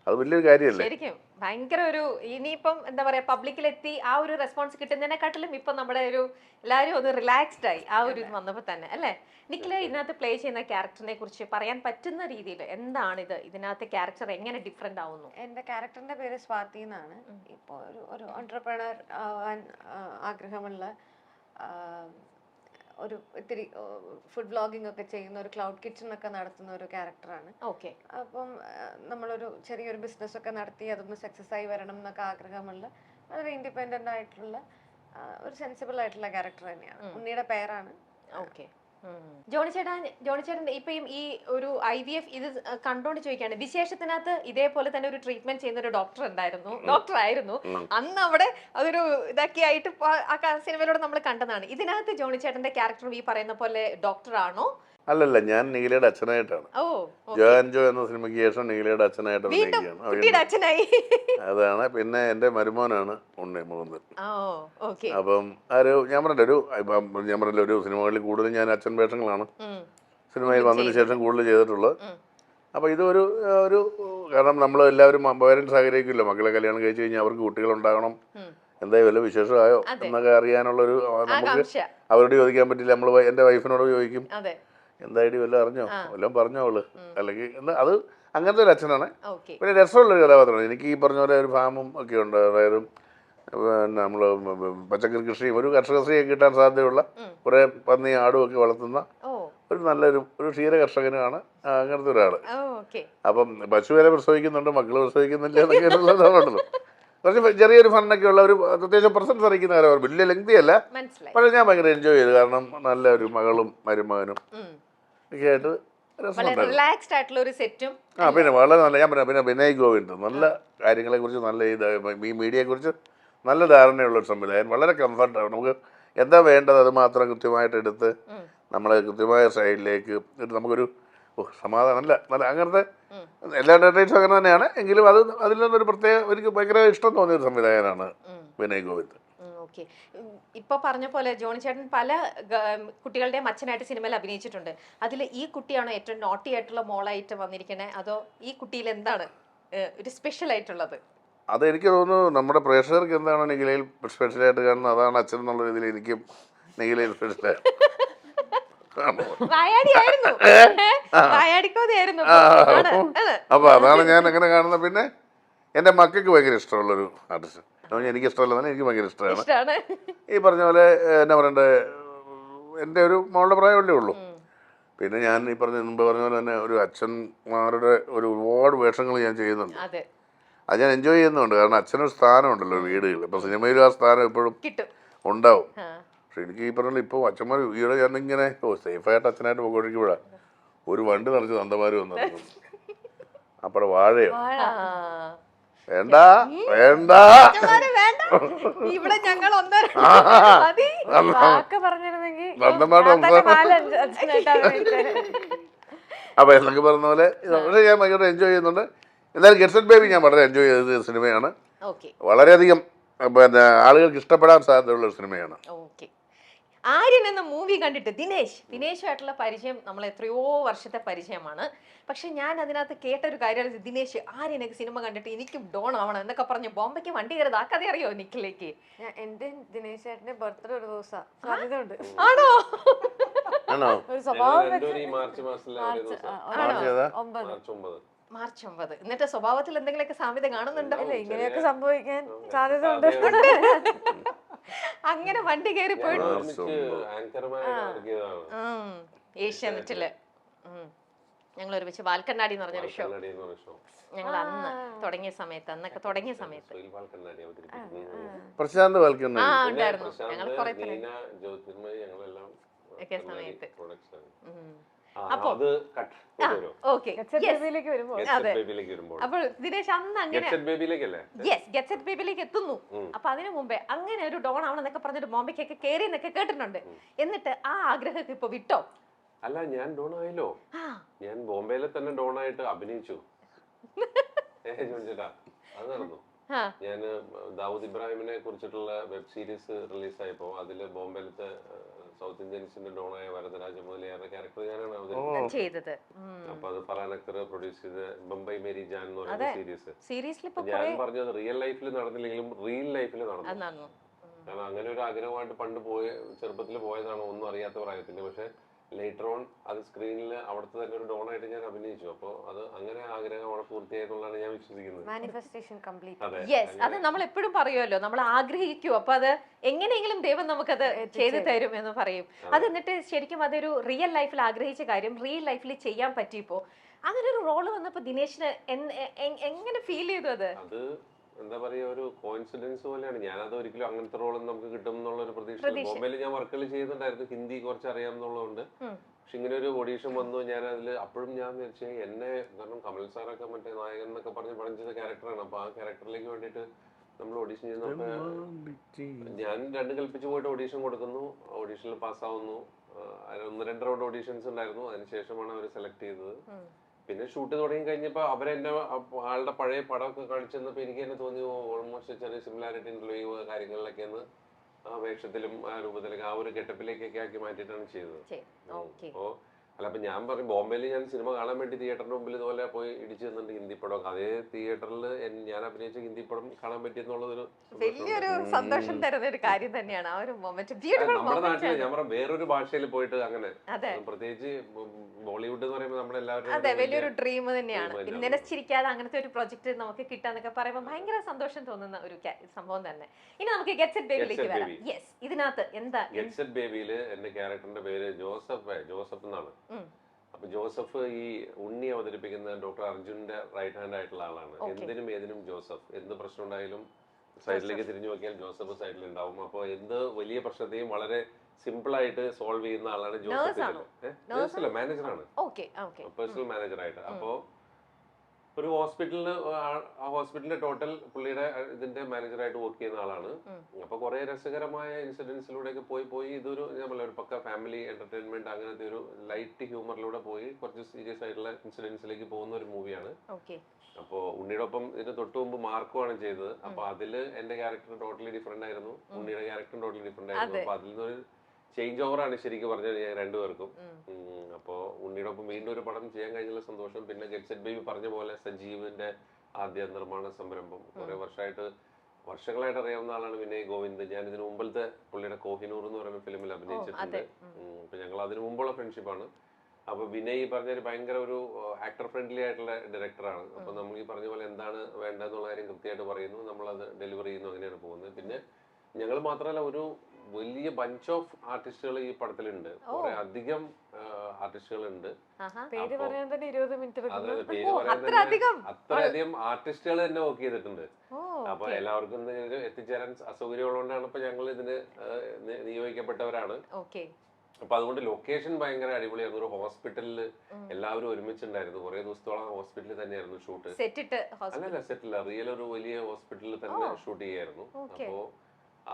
അത് വലിയൊരു കാര്യമല്ലേ. ശരിക്കും ഭയങ്കര ഒരു ഇനിയിപ്പം എന്താ പറയാ പബ്ലിക്കിലെത്തി ആ ഒരു റെസ്പോൺസ് കിട്ടുന്നതിനെക്കാട്ടിലും ഇപ്പൊ നമ്മുടെ ഒരു എല്ലാവരും ഒന്ന് റിലാക്സ്ഡ് ആയി ആ ഒരു ഇത് വന്നപ്പോ തന്നെ അല്ലേ. നിഖില ഇതിനകത്ത് പ്ലേ ചെയ്യുന്ന ക്യാരക്ടറിനെ കുറിച്ച് പറയാൻ പറ്റുന്ന രീതിയിൽ എന്താണിത്, ഇതിനകത്തെ ക്യാരക്ടർ എങ്ങനെ ഡിഫറെന്റ് ആവുന്നു? എന്റെ ക്യാരക്ടറിന്റെ പേര് സ്വാതി എന്നാണ്. ഇപ്പോൾ ഒരു എന്റർപ്രണർ ആവാൻ ആഗ്രഹമുള്ള ഒരു ഇത്തിരി ഫുഡ് വ്ളോഗിംഗ് ഒക്കെ ചെയ്യുന്ന ഒരു ക്ലൗഡ് കിച്ചൺ ഒക്കെ നടത്തുന്ന ഒരു ക്യാരക്ടറാണ്. ഓക്കെ. അപ്പം നമ്മളൊരു ചെറിയൊരു ബിസിനസ് ഒക്കെ നടത്തി അതൊന്ന് സക്സസ് ആയി വരണം എന്നൊക്കെ ആഗ്രഹമുള്ള വളരെ ഇൻഡിപെൻഡന്റ് ആയിട്ടുള്ള ഒരു സെൻസിബിൾ ആയിട്ടുള്ള ക്യാരക്ടർ തന്നെയാണ്. ഉണ്ണിയുടെ പേരാണ്. ഓക്കെ. ജോണി ചേട്ടൻ ഇപ്പം ഈ ഒരു IVF ഇത് കണ്ടോണ്ട് ചോദിക്കാണ്, വിശേഷത്തിനകത്ത് ഇതേപോലെ തന്നെ ഒരു ട്രീറ്റ്മെന്റ് ചെയ്യുന്ന ഒരു ഡോക്ടർ ആയിരുന്നു അന്ന്. അവിടെ അതൊരു ഇതൊക്കെ ആയിട്ട് ആ സിനിമയിലൂടെ നമ്മൾ കണ്ടതാണ്. ഇതിനകത്ത് ജോണി ചേട്ടന്റെ ക്യാരക്ടറും ഈ പറയുന്ന പോലെ ഡോക്ടർ ആണോ? അല്ലല്ല, ഞാൻ നീലയുടെ അച്ഛനായിട്ടാണ്. ജോ എന്ന സിനിമയ്ക്ക് ശേഷം നീലയുടെ അച്ഛനായിട്ടാണ്. അതാണ്. പിന്നെ എന്റെ മരുമോനാണ് ഉണ്ണി മുകുന്ദൻ. അപ്പം ഞാൻ പറഞ്ഞില്ല ഒരു സിനിമകളിൽ കൂടുതലും ഞാൻ അച്ഛൻ വേഷങ്ങളാണ് സിനിമയിൽ വന്നതിന് ശേഷം കൂടുതൽ ചെയ്തിട്ടുള്ളത്. അപ്പൊ ഇതൊരു കാരണം നമ്മൾ എല്ലാവരും പേരൻസ് ആഗ്രഹിക്കില്ല മക്കളെ കല്യാണം കഴിച്ചു കഴിഞ്ഞാൽ അവർക്ക് കുട്ടികളുണ്ടാകണം, എന്തായാലും വല്ല വിശേഷമായോ എന്നൊക്കെ അറിയാനുള്ളൊരു നമുക്ക് അവരോട് ചോദിക്കാൻ പറ്റില്ല. നമ്മൾ എന്റെ വൈഫിനോട് ചോദിക്കും, എന്തായാലും വല്ലതും അറിഞ്ഞോ, വല്ലതും പറഞ്ഞോ അവള്, അല്ലെങ്കിൽ അത് അങ്ങനത്തെ ഒരു അച്ഛനാണ്. പിന്നെ രസമുള്ളൊരു കഥാപാത്രമാണ്. എനിക്ക് ഈ പറഞ്ഞ പോലെ ഒരു ഫാമും ഒക്കെ ഉണ്ട്. അതായത് നമ്മൾ പച്ചക്കറി കൃഷിയും ഒരു കർഷകശ്രീയൊക്കെ കിട്ടാൻ സാധ്യതയുള്ള കുറെ പന്നി ആടും ഒക്കെ വളർത്തുന്ന ഒരു നല്ലൊരു ക്ഷീര കർഷകനാണ് അങ്ങനത്തെ ഒരാള്. അപ്പം പശു വരെ പ്രസവിക്കുന്നുണ്ട്, മക്കള് പ്രസവിക്കുന്നില്ല എന്നൊക്കെയുള്ളതാണല്ലോ. കുറച്ച് ചെറിയൊരു ഫണ്ണൊക്കെ ഉള്ള ഒരു അത്യാവശ്യം പ്രസൻസ് അറിയിക്കുന്ന കാര്യം, വലിയ ലെങ്തി അല്ല, പക്ഷെ ഞാൻ ഭയങ്കര എൻജോയ് ചെയ്തു. കാരണം നല്ലൊരു മകളും മരുമകനും ഒക്കെ ആയിട്ട് റിലാക്സ്ഡ് ആയിട്ടുള്ള ഒരു സെറ്റും. പിന്നെ വളരെ നല്ല, ഞാൻ പറയാം, പിന്നെ വിനയ് ഗോവിന്ദ് നല്ല കാര്യങ്ങളെ കുറിച്ച് നല്ല ഈ മീഡിയയെ കുറിച്ച് നല്ല ധാരണയുള്ള ഒരു സംവിധായകൻ. വളരെ കംഫർട്ടാണ്. നമുക്ക് എന്താ വേണ്ടത് അത് മാത്രം കൃത്യമായിട്ട് എടുത്ത് നമ്മളെ കൃത്യമായ സൈഡിലേക്ക് നമുക്കൊരു സമാധാനം നല്ല അങ്ങനത്തെ എല്ലാ ഡേറ്റൈൽസും അങ്ങനെ തന്നെയാണ്. എങ്കിലും അതിൽ നിന്നൊരു പ്രത്യേക എനിക്ക് ഭയങ്കര ഇഷ്ടം തോന്നിയൊരു സംവിധായകനാണ് വിനയ് ഗോവിന്ദ്. ഓക്കെ. ഇപ്പൊ പറഞ്ഞ പോലെ ജോണി ചേട്ടൻ പല കുട്ടികളുടെയും അച്ഛനായിട്ട് സിനിമയിൽ അഭിനയിച്ചിട്ടുണ്ട്. അതിൽ ഈ കുട്ടിയാണോ ഏറ്റവും നോട്ടി ആയിട്ടുള്ള മോളായിട്ട് വന്നിരിക്കണേ, അതോ ഈ കുട്ടിയിൽ എന്താണ് ഒരു സ്പെഷ്യൽ ആയിട്ടുള്ളത്? അത് എനിക്ക് തോന്നുന്നു നമ്മുടെ പ്രേക്ഷകർക്ക് എന്താണ് നിഖിലയിൽ സ്പെഷ്യലായിട്ട് കാണുന്നത് അതാണ് അച്ഛൻ എന്നുള്ള രീതിയിൽ എനിക്കും നിഖിലയിൽ സ്പെഷ്യലായിട്ട്. അപ്പൊ അതാണ് ഞാൻ അങ്ങനെ കാണുന്നത്. പിന്നെ എന്റെ മക്കൾക്ക് ഭയങ്കര ഇഷ്ടമുള്ളൊരു ആർട്ടിസ്റ്റ്. എനിക്ക് ഇഷ്ടമല്ല, എനിക്ക് ഭയങ്കര ഇഷ്ടമാണ്. ഈ പറഞ്ഞ പോലെ എന്നാ പറയണ്ടേ, എൻ്റെ ഒരു മോളുടെ പ്രായമല്ലേ ഉള്ളൂ. പിന്നെ ഞാൻ ഈ മുമ്പ് പറഞ്ഞ പോലെ തന്നെ ഒരു അച്ഛന്മാരുടെ ഒരുപാട് വേഷങ്ങൾ ഞാൻ ചെയ്യുന്നുണ്ട്. അതെ, അത് ഞാൻ എൻജോയ് ചെയ്യുന്നുണ്ട്. കാരണം അച്ഛനൊരു സ്ഥാനമുണ്ടല്ലോ വീടുകളിൽ. ഇപ്പൊ സിനിമയിലും ആ സ്ഥാനം എപ്പോഴും കിട്ടും. ഉണ്ടാവും. ആ. പക്ഷെ എനിക്ക് ഈ പറഞ്ഞ ഇപ്പോൾ അച്ഛന്മാർ ഈയിടെ ഞാനിങ്ങനെ സേഫായിട്ട് അച്ഛനായിട്ട് പോയിക്കൊണ്ടിരിക്കുമ്പോഴാ ഒരു വണ്ടി നിറച്ച് തന്തമാര് വന്നു. അപ്പഴ വാഴയോ ആ. വേണ്ട വേണ്ട അച്ഛന്മാരെ വേണ്ട. ഇവിടെ ഞങ്ങൾ മതി. വാക്ക് പറഞ്ഞിരുന്നെങ്കിൽ നന്ദന്മാരുടെ ഞാൻ തന്നെ സംസാരം. 4 5 അച്ഛനായിട്ട് അഭിനയിച്ചേനെ. അപ്പൊ എന്നൊക്കെ പറഞ്ഞ പോലെ പക്ഷേ ഞാൻ ഭയങ്കര എൻജോയ് ചെയ്യുന്നുണ്ട്. എന്തായാലും ഗെറ്റ്സ് ബേബി ഞാൻ വളരെ എൻജോയ് ചെയ്ത സിനിമയാണ്. ഓക്കെ, വളരെയധികം ആളുകൾക്ക് ഇഷ്ടപ്പെടാൻ സാധ്യതയുള്ള ഒരു സിനിമയാണ്. ഓക്കെ. ആര്യൻ എന്ന മൂവി കണ്ടിട്ട് ദിനേശുമായിട്ടുള്ള പരിചയം നമ്മൾ എത്രയോ വർഷത്തെ പരിചയമാണ്. പക്ഷെ ഞാൻ അതിനകത്ത് കേട്ടൊരു കാര്യമാണ്, ദിനേശ് ആര്യനൊക്കെ സിനിമ കണ്ടിട്ട് എനിക്കും ഡോൺ ആവണം എന്നൊക്കെ പറഞ്ഞ് ബോംബെക്ക് വണ്ടി കയറിയത്. ആ കഥ അറിയോ നിക്കിലേക്ക്? എന്റെ ദിനേശ് ചേട്ടന്റെ ബർത്ത്ഡേ ഒരു ദിവസം സാധ്യതയുണ്ട്. ആണോ? ആണോ? ഒരു സ്വഭാവം വെച്ച് ഈ മാർച്ച് മാസത്തിലെ ഒരു ദിവസം. മാർച്ച് ഏതാ? 9. മാർച്ച് 9. മാർച്ച് 9. എന്നിട്ട് സ്വഭാവത്തിൽ എന്തെങ്കിലുമൊക്കെ സാമ്യത കാണുന്നുണ്ടോ? അല്ല, ഇങ്ങനെയൊക്കെ സംഭവിക്കാൻ സാധ്യത ഉണ്ട്. അങ്ങനെ വണ്ടി കയറി പോയിട്ട് ഏഷ്യാനെറ്റില് ഞങ്ങൾ ഒരുമിച്ച് ബാൽക്കണ്ണാടി എന്ന് പറഞ്ഞൊരു ഷോ ഞങ്ങൾ തുടങ്ങിയ സമയത്ത് പ്രശാന്ത് വാൽക്കണ്ണ ആ ഉണ്ടായിരുന്നു. ഞങ്ങൾ കുറെ സമയത്ത് ഓക്കെ. അപ്പോൾ ദിനേശ് അന്ന് അങ്ങനെ ഗെറ്റ് സെറ്റ് ബേബിയിലേക്ക് എത്തുന്നു. അപ്പൊ അതിനു മുമ്പേ അങ്ങനെ ഒരു ഡോൺ ആവണമെന്നൊക്കെ പറഞ്ഞിട്ട് ബോംബെക്കൊക്കെ കേറി എന്നൊക്കെ കേട്ടിട്ടുണ്ട്. എന്നിട്ട് ആ ആഗ്രഹമൊക്കെ ഇപ്പൊ വിട്ടോ? അല്ല, ഞാൻ ഡോൺ ആയല്ലോ. ഞാൻ ബോംബെയിലെ തന്നെ ഡോൺ ആയിട്ട് അഭിനയിച്ചു. അത് നടന്നു. ഞാൻ ദാവൂദ് ഇബ്രാഹിമിനെ കുറിച്ചിട്ടുള്ള വെബ് സീരീസ് റിലീസായപ്പോ അതില് ബോംബെയിലത്തെ സൗത്ത് ഇന്ത്യൻസിന്റെ ഡോണായ വരദരാജ മുതലിയാരുടെ ക്യാരക്ടർ ഞാനാണ് അവതരിപ്പിച്ചത്. അപ്പൊ അത് ഫർഹാൻ അക്തർ പ്രൊഡ്യൂസ് ചെയ്ത ബംബൈ മേരി ജാൻ എന്ന് പറയുന്ന സീരീസ്. ഞാൻ പറഞ്ഞത് റിയൽ ലൈഫിൽ നടന്നില്ലെങ്കിലും റിയൽ ലൈഫിൽ നടന്നു. കാരണം അങ്ങനെ ഒരു ആഗ്രഹമായിട്ട് പണ്ട് ചെറുപ്പത്തിൽ പോയതാണ്, ഒന്നും അറിയാത്ത പ്രായത്തിൽ. പക്ഷെ ലേറ്റർ ഓൺ അത് സ്ക്രീനിൽ അവിടുത്തെ തന്നെ ഒരു ഡോൺ ആയിട്ട് ഞാൻ അഭിനയിച്ചു. അപ്പൊ അത് അങ്ങനെ ആഗ്രഹം അവിടെ പൂർത്തിയായെന്നുള്ളതാണ് ഞാൻ വിശ്വസിക്കുന്നത്. Manifestation complete. യെസ്, അത് നമ്മൾ എപ്പോഴും പറയുമല്ലോ, നമ്മൾ ആഗ്രഹിക്കും, അപ്പൊ അത് എങ്ങനെയെങ്കിലും ദൈവം നമുക്കത് ചെയ്തു തരും എന്ന് പറയും. അത് എന്നിട്ട് ശരിക്കും അതൊരു റിയൽ ലൈഫിൽ ആഗ്രഹിച്ച കാര്യം റിയൽ ലൈഫിൽ ചെയ്യാൻ പറ്റിയപ്പോ അങ്ങനെ ഒരു റോള് വന്നപ്പോ ദിനേശിന് എങ്ങനെ ഫീൽ ചെയ്തു? അത് എന്താ പറയാ, ഒരു കോയിൻസിഡൻസ് പോലെയാണ്. ഞാനത് ഒരിക്കലും അങ്ങനത്തെ റോളൊന്നും നമുക്ക് കിട്ടും എന്നുള്ള ഒരു പ്രതീക്ഷ. ബോംബെയിൽ ഞാൻ വർക്കുകൾ ചെയ്യുന്നുണ്ടായിരുന്നു, ഹിന്ദി കുറച്ച് അറിയാമെന്നുള്ളതുകൊണ്ട്. പക്ഷെ ഇങ്ങനെ ഒരു ഓഡീഷൻ വന്നു. ഞാൻ അതില് അപ്പോഴും ഞാൻ വിചാരിച്ചു എന്നെ, കാരണം കമൽ സാറൊക്കെ മറ്റേ നായകൻ എന്നൊക്കെ പറഞ്ഞ് പഠിച്ചത് ക്യാരക്ടറാണ്. അപ്പൊ ആ ക്യാരക്ടറിലേക്ക് വേണ്ടിയിട്ട് നമ്മൾ ഓഡീഷൻ ചെയ്യുന്നപ്പോ ഞാൻ 2 കൽപ്പിച്ച് പോയിട്ട് ഓഡീഷൻ കൊടുക്കുന്നു. ഓഡീഷനിൽ പാസ്സാവുന്നു. 1-2 റൗണ്ട് ഓഡീഷൻസ് ഉണ്ടായിരുന്നു. അതിനുശേഷമാണ് അവർ സെലക്ട് ചെയ്തത്. പിന്നെ ഷൂട്ട് തുടങ്ങി കഴിഞ്ഞപ്പോ അവരെന്നെ ആളുടെ പഴയ പടമൊക്കെ കാണിച്ചു തന്നപ്പോ എനിക്ക് തന്നെ തോന്നി ഓൾമോസ്റ്റ് ചെറിയ സിമിലാരിറ്റി ഉണ്ടല്ലോ ഈ കാര്യങ്ങളിലൊക്കെ ഒന്ന് ആ വേഷത്തിലും ആ രൂപത്തിലേക്ക് ആ ഒരു ഗെറ്റപ്പിലേക്കൊക്കെ ആക്കി മാറ്റിയിട്ടാണ് ചെയ്തത്. അപ്പോ അല്ല, അപ്പൊ ഞാൻ പറയും ബോംബെയിൽ ഞാൻ സിനിമ കാണാൻ വേണ്ടി തിയേറ്ററിന് മുമ്പിൽ ഇതുപോലെ പോയി ഇടിച്ചു തന്നിട്ട് ഹിന്ദി പടം, അതേ തിയേറ്ററിൽ ഞാൻ അഭിനയിച്ച ഹിന്ദി പടം കാണാൻ പറ്റിയെന്നുള്ളതൊരു വലിയൊരു സന്തോഷം തരുന്ന ഒരു കാര്യം തന്നെയാണ് ആ ഒരു മൊമെന്റ്. നമ്മുടെ നാട്ടില് ഞാൻ പറയാം വേറൊരു ഭാഷയിൽ പോയിട്ട് അങ്ങനെ, പ്രത്യേകിച്ച് ബോളിവുഡ് എന്ന് പറയുമ്പോൾ നമ്മളെല്ലാവരും അതെ വലിയൊരു ഡ്രീം തന്നെയാണ്. നിലച്ചിരിക്കാതെ അങ്ങനത്തെ ഒരു പ്രൊജക്ട് നമുക്ക് കിട്ടാന്നൊക്കെ പറയുമ്പോൾ ഭയങ്കര സന്തോഷം തോന്നുന്ന ഒരു സംഭവം തന്നെ. ഇനി നമുക്ക് ഗെറ്റ് സെറ്റ് ബേബിയിലേക്ക് വരാം. യെസ്, ഇതിനകത്ത് എന്താ ഗെറ്റ് സെറ്റ് ബേബിയില് എന്റെ ക്യാരക്ടറിന്റെ പേര് ജോസഫ് എന്നാണ്. അപ്പൊ ജോസഫ് ഈ ഉണ്ണി അവതരിപ്പിക്കുന്ന ഡോക്ടർ അർജുന്റെ റൈറ്റ് ഹാൻഡ് ആയിട്ടുള്ള ആളാണ്. എന്തിനും ഏതിനും ജോസഫ്, എന്ത് പ്രശ്നം ഉണ്ടായാലും സൈഡിലേക്ക് തിരിഞ്ഞു നോക്കിയാൽ ജോസഫ് സൈഡിൽ ഉണ്ടാവും. അപ്പൊ എന്ത് വലിയ പ്രശ്നത്തെയും വളരെ സിമ്പിൾ ആയിട്ട് സോൾവ് ചെയ്യുന്ന ആളാണ് ജോസഫ്. മാനേജറാണ്, പേഴ്സണൽ മാനേജറായിട്ട്. അപ്പോ ഒരു ഹോസ്പിറ്റലിന്റെ ടോട്ടൽ പുള്ളിയുടെ ഇതിന്റെ മാനേജറായിട്ട് വർക്ക് ചെയ്യുന്ന ആളാണ്. അപ്പൊ കുറെ രസകരമായ ഇൻസിഡൻസിലൂടെയൊക്കെ പോയി ഇതൊരു ഒരു പക്ക ഫാമിലി എന്റർടൈൻമെന്റ്, അങ്ങനത്തെ ഒരു ലൈറ്റ് ഹ്യൂമറിലൂടെ പോയി കുറച്ച് സീരിയസ് ആയിട്ടുള്ള ഇൻസിഡൻസിലേക്ക് പോകുന്ന ഒരു മൂവിയാണ്. അപ്പോ ഉണ്ണിയുടെ ഒപ്പം ഇതിന് തൊട്ട് മുമ്പ് മാർക്കുമാണ് ചെയ്തത്. അപ്പൊ അതില് എന്റെ ക്യാരക്ടർ ടോട്ടലി ഡിഫറെന്റ് ആയിരുന്നു, ഉണ്ണിയുടെ ക്യാരക്ടർ ടോട്ടലി ഡിഫറെന്റ് ആയിരുന്നു. അപ്പൊ അതിൽ നിന്നൊരു ചേഞ്ച് ഓവറാണ് ശരിക്കും പറഞ്ഞത് ഞാൻ രണ്ടുപേർക്കും. അപ്പോ ഉണ്ണിയുടെ ഒപ്പം വീണ്ടും ഒരു പടം ചെയ്യാൻ കഴിഞ്ഞുള്ള സന്തോഷം. പിന്നെ ഗെറ്റ് സെറ്റ് ബേബി പറഞ്ഞ പോലെ സജീവിന്റെ ആദ്യ നിർമ്മാണ സംരംഭം കുറെ വർഷങ്ങളായിട്ട് അറിയാവുന്ന ആളാണ് വിനയ് ഗോവിന്ദ്. ഞാൻ ഇതിനു മുമ്പത്തെ പുള്ളിയുടെ കോഹിനൂർ എന്ന് പറയുന്ന ഫിലിമിൽ അഭിനയിച്ചിട്ടുണ്ട്. അപ്പൊ ഞങ്ങൾ അതിനു മുമ്പുള്ള ഫ്രണ്ട്ഷിപ്പാണ്. അപ്പൊ വിനയ് പറഞ്ഞൊരു ഭയങ്കര ഒരു ആക്ടർ ഫ്രണ്ട്ലി ആയിട്ടുള്ള ഡയറക്ടറാണ്. അപ്പൊ നമ്മൾ ഈ പറഞ്ഞ പോലെ എന്താണ് വേണ്ടതെന്നുള്ള കാര്യം കൃത്യമായിട്ട് പറയുന്നു, നമ്മളത് ഡെലിവറി ചെയ്യുന്നു, അങ്ങനെയാണ് പോകുന്നത്. പിന്നെ ഞങ്ങൾ മാത്രമല്ല ഒരു വലിയ ബഞ്ച് ഓഫ് ആർട്ടിസ്റ്റുകൾ ഈ പടത്തിലുണ്ട്. കുറെ അധികം ആർട്ടിസ്റ്റുകളുണ്ട്. പേര് പറയാൻ തന്നെ 20 മിനിറ്റ് അതെ, എടുക്കുന്നു. പേര് പറയാൻ തന്നെ അത്രയധികം അത്രയധികം ആർട്ടിസ്റ്റുകൾ തന്നെ വർക്ക് ചെയ്തിട്ടുണ്ട്. അപ്പൊ എല്ലാവർക്കും ഇതിന് എത്തിച്ചേരാൻ അസൗകര്യമുള്ളതുകൊണ്ടാണ് ഇപ്പൊ ഞങ്ങൾ ഇതിന് നിയോഗിക്കപ്പെട്ടവരാണ്. ഓക്കെ. അപ്പൊ അതുകൊണ്ട് ലൊക്കേഷൻ ഭയങ്കര അടിപൊളിയായിരുന്നു. ഒരു ഹോസ്പിറ്റലിൽ എല്ലാവരും ഒരുമിച്ചുണ്ടായിരുന്നു. കുറെ ദിവസത്തോളം ഹോസ്പിറ്റലിൽ തന്നെയായിരുന്നു ഷൂട്ട്. അല്ലല്ല, സെറ്റില്ല, റിയൽ ഒരു വലിയ ഹോസ്പിറ്റലിൽ തന്നെ ഷൂട്ട് ചെയ്യായിരുന്നു. അപ്പോ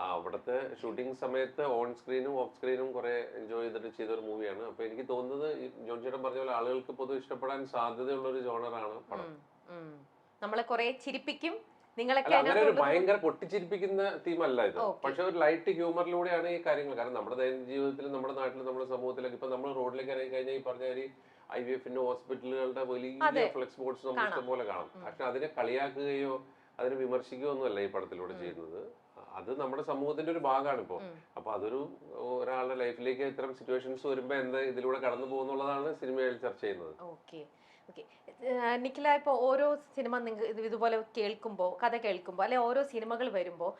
അവിടുത്തെ ഷൂട്ടിംഗ് സമയത്ത് ഓൺ സ്ക്രീനും ഓഫ് സ്ക്രീനും കുറെ എൻജോയ് ചെയ്തിട്ട് ചെയ്ത ഒരു മൂവിയാണ്. അപ്പൊ എനിക്ക് തോന്നുന്നത് ജോൺ ചേട്ടൻ പറഞ്ഞ പോലെ ആളുകൾക്ക് പൊതുവെ ഇഷ്ടപ്പെടാൻ സാധ്യതയുള്ള ഒരു ജോണറാണ് പടം. നമ്മളെ കുറെ ചിരിപ്പിക്കും. അങ്ങനെ ഒരു ഭയങ്കര പൊട്ടിച്ചിരിപ്പിക്കുന്ന തീമല്ല ഇത്. പക്ഷെ ഒരു ലൈറ്റ് ഹ്യൂമറിലൂടെയാണ് ഈ കാര്യങ്ങൾ. കാരണം നമ്മുടെ ദൈനംദിന ജീവിതത്തിൽ, നമ്മുടെ നാട്ടിൽ, നമ്മുടെ സമൂഹത്തിലൊക്കെ ഇപ്പൊ നമ്മൾ റോഡിലേക്ക് ഇറങ്ങി കഴിഞ്ഞാൽ ഈ പറഞ്ഞ ഒരു IVFന്റെ ഹോസ്പിറ്റലുകളുടെ വലിയ ഫ്ലെക്സ് ബോർഡ്സ് നമ്മൾ ഇഷ്ടംപോലെ കാണാം. പക്ഷെ അതിനെ കളിയാക്കുകയോ അതിനെ വിമർശിക്കുകയോ ഒന്നുമല്ല ഈ പടത്തിലൂടെ ചെയ്യുന്നത്. അത് നമ്മുടെ സമൂഹത്തിന്റെ ഒരു ഭാഗമാണ് ഇപ്പോ. അപ്പൊ അതൊരു ഒരാളുടെ ലൈഫിലേക്ക് ഇത്തരം സിറ്റുവേഷൻസ് വരുമ്പോ എന്താ ഇതിലൂടെ കടന്നു പോകുന്നുള്ളതാണ് സിനിമയിൽ ചർച്ച ചെയ്യുന്നത്. നിഖില, ഇപ്പോൾ ഓരോ സിനിമ ഇതുപോലെ കേൾക്കുമ്പോൾ, കഥ കേൾക്കുമ്പോൾ, അല്ലെ ഓരോ സിനിമകൾ വരുമ്പോൾ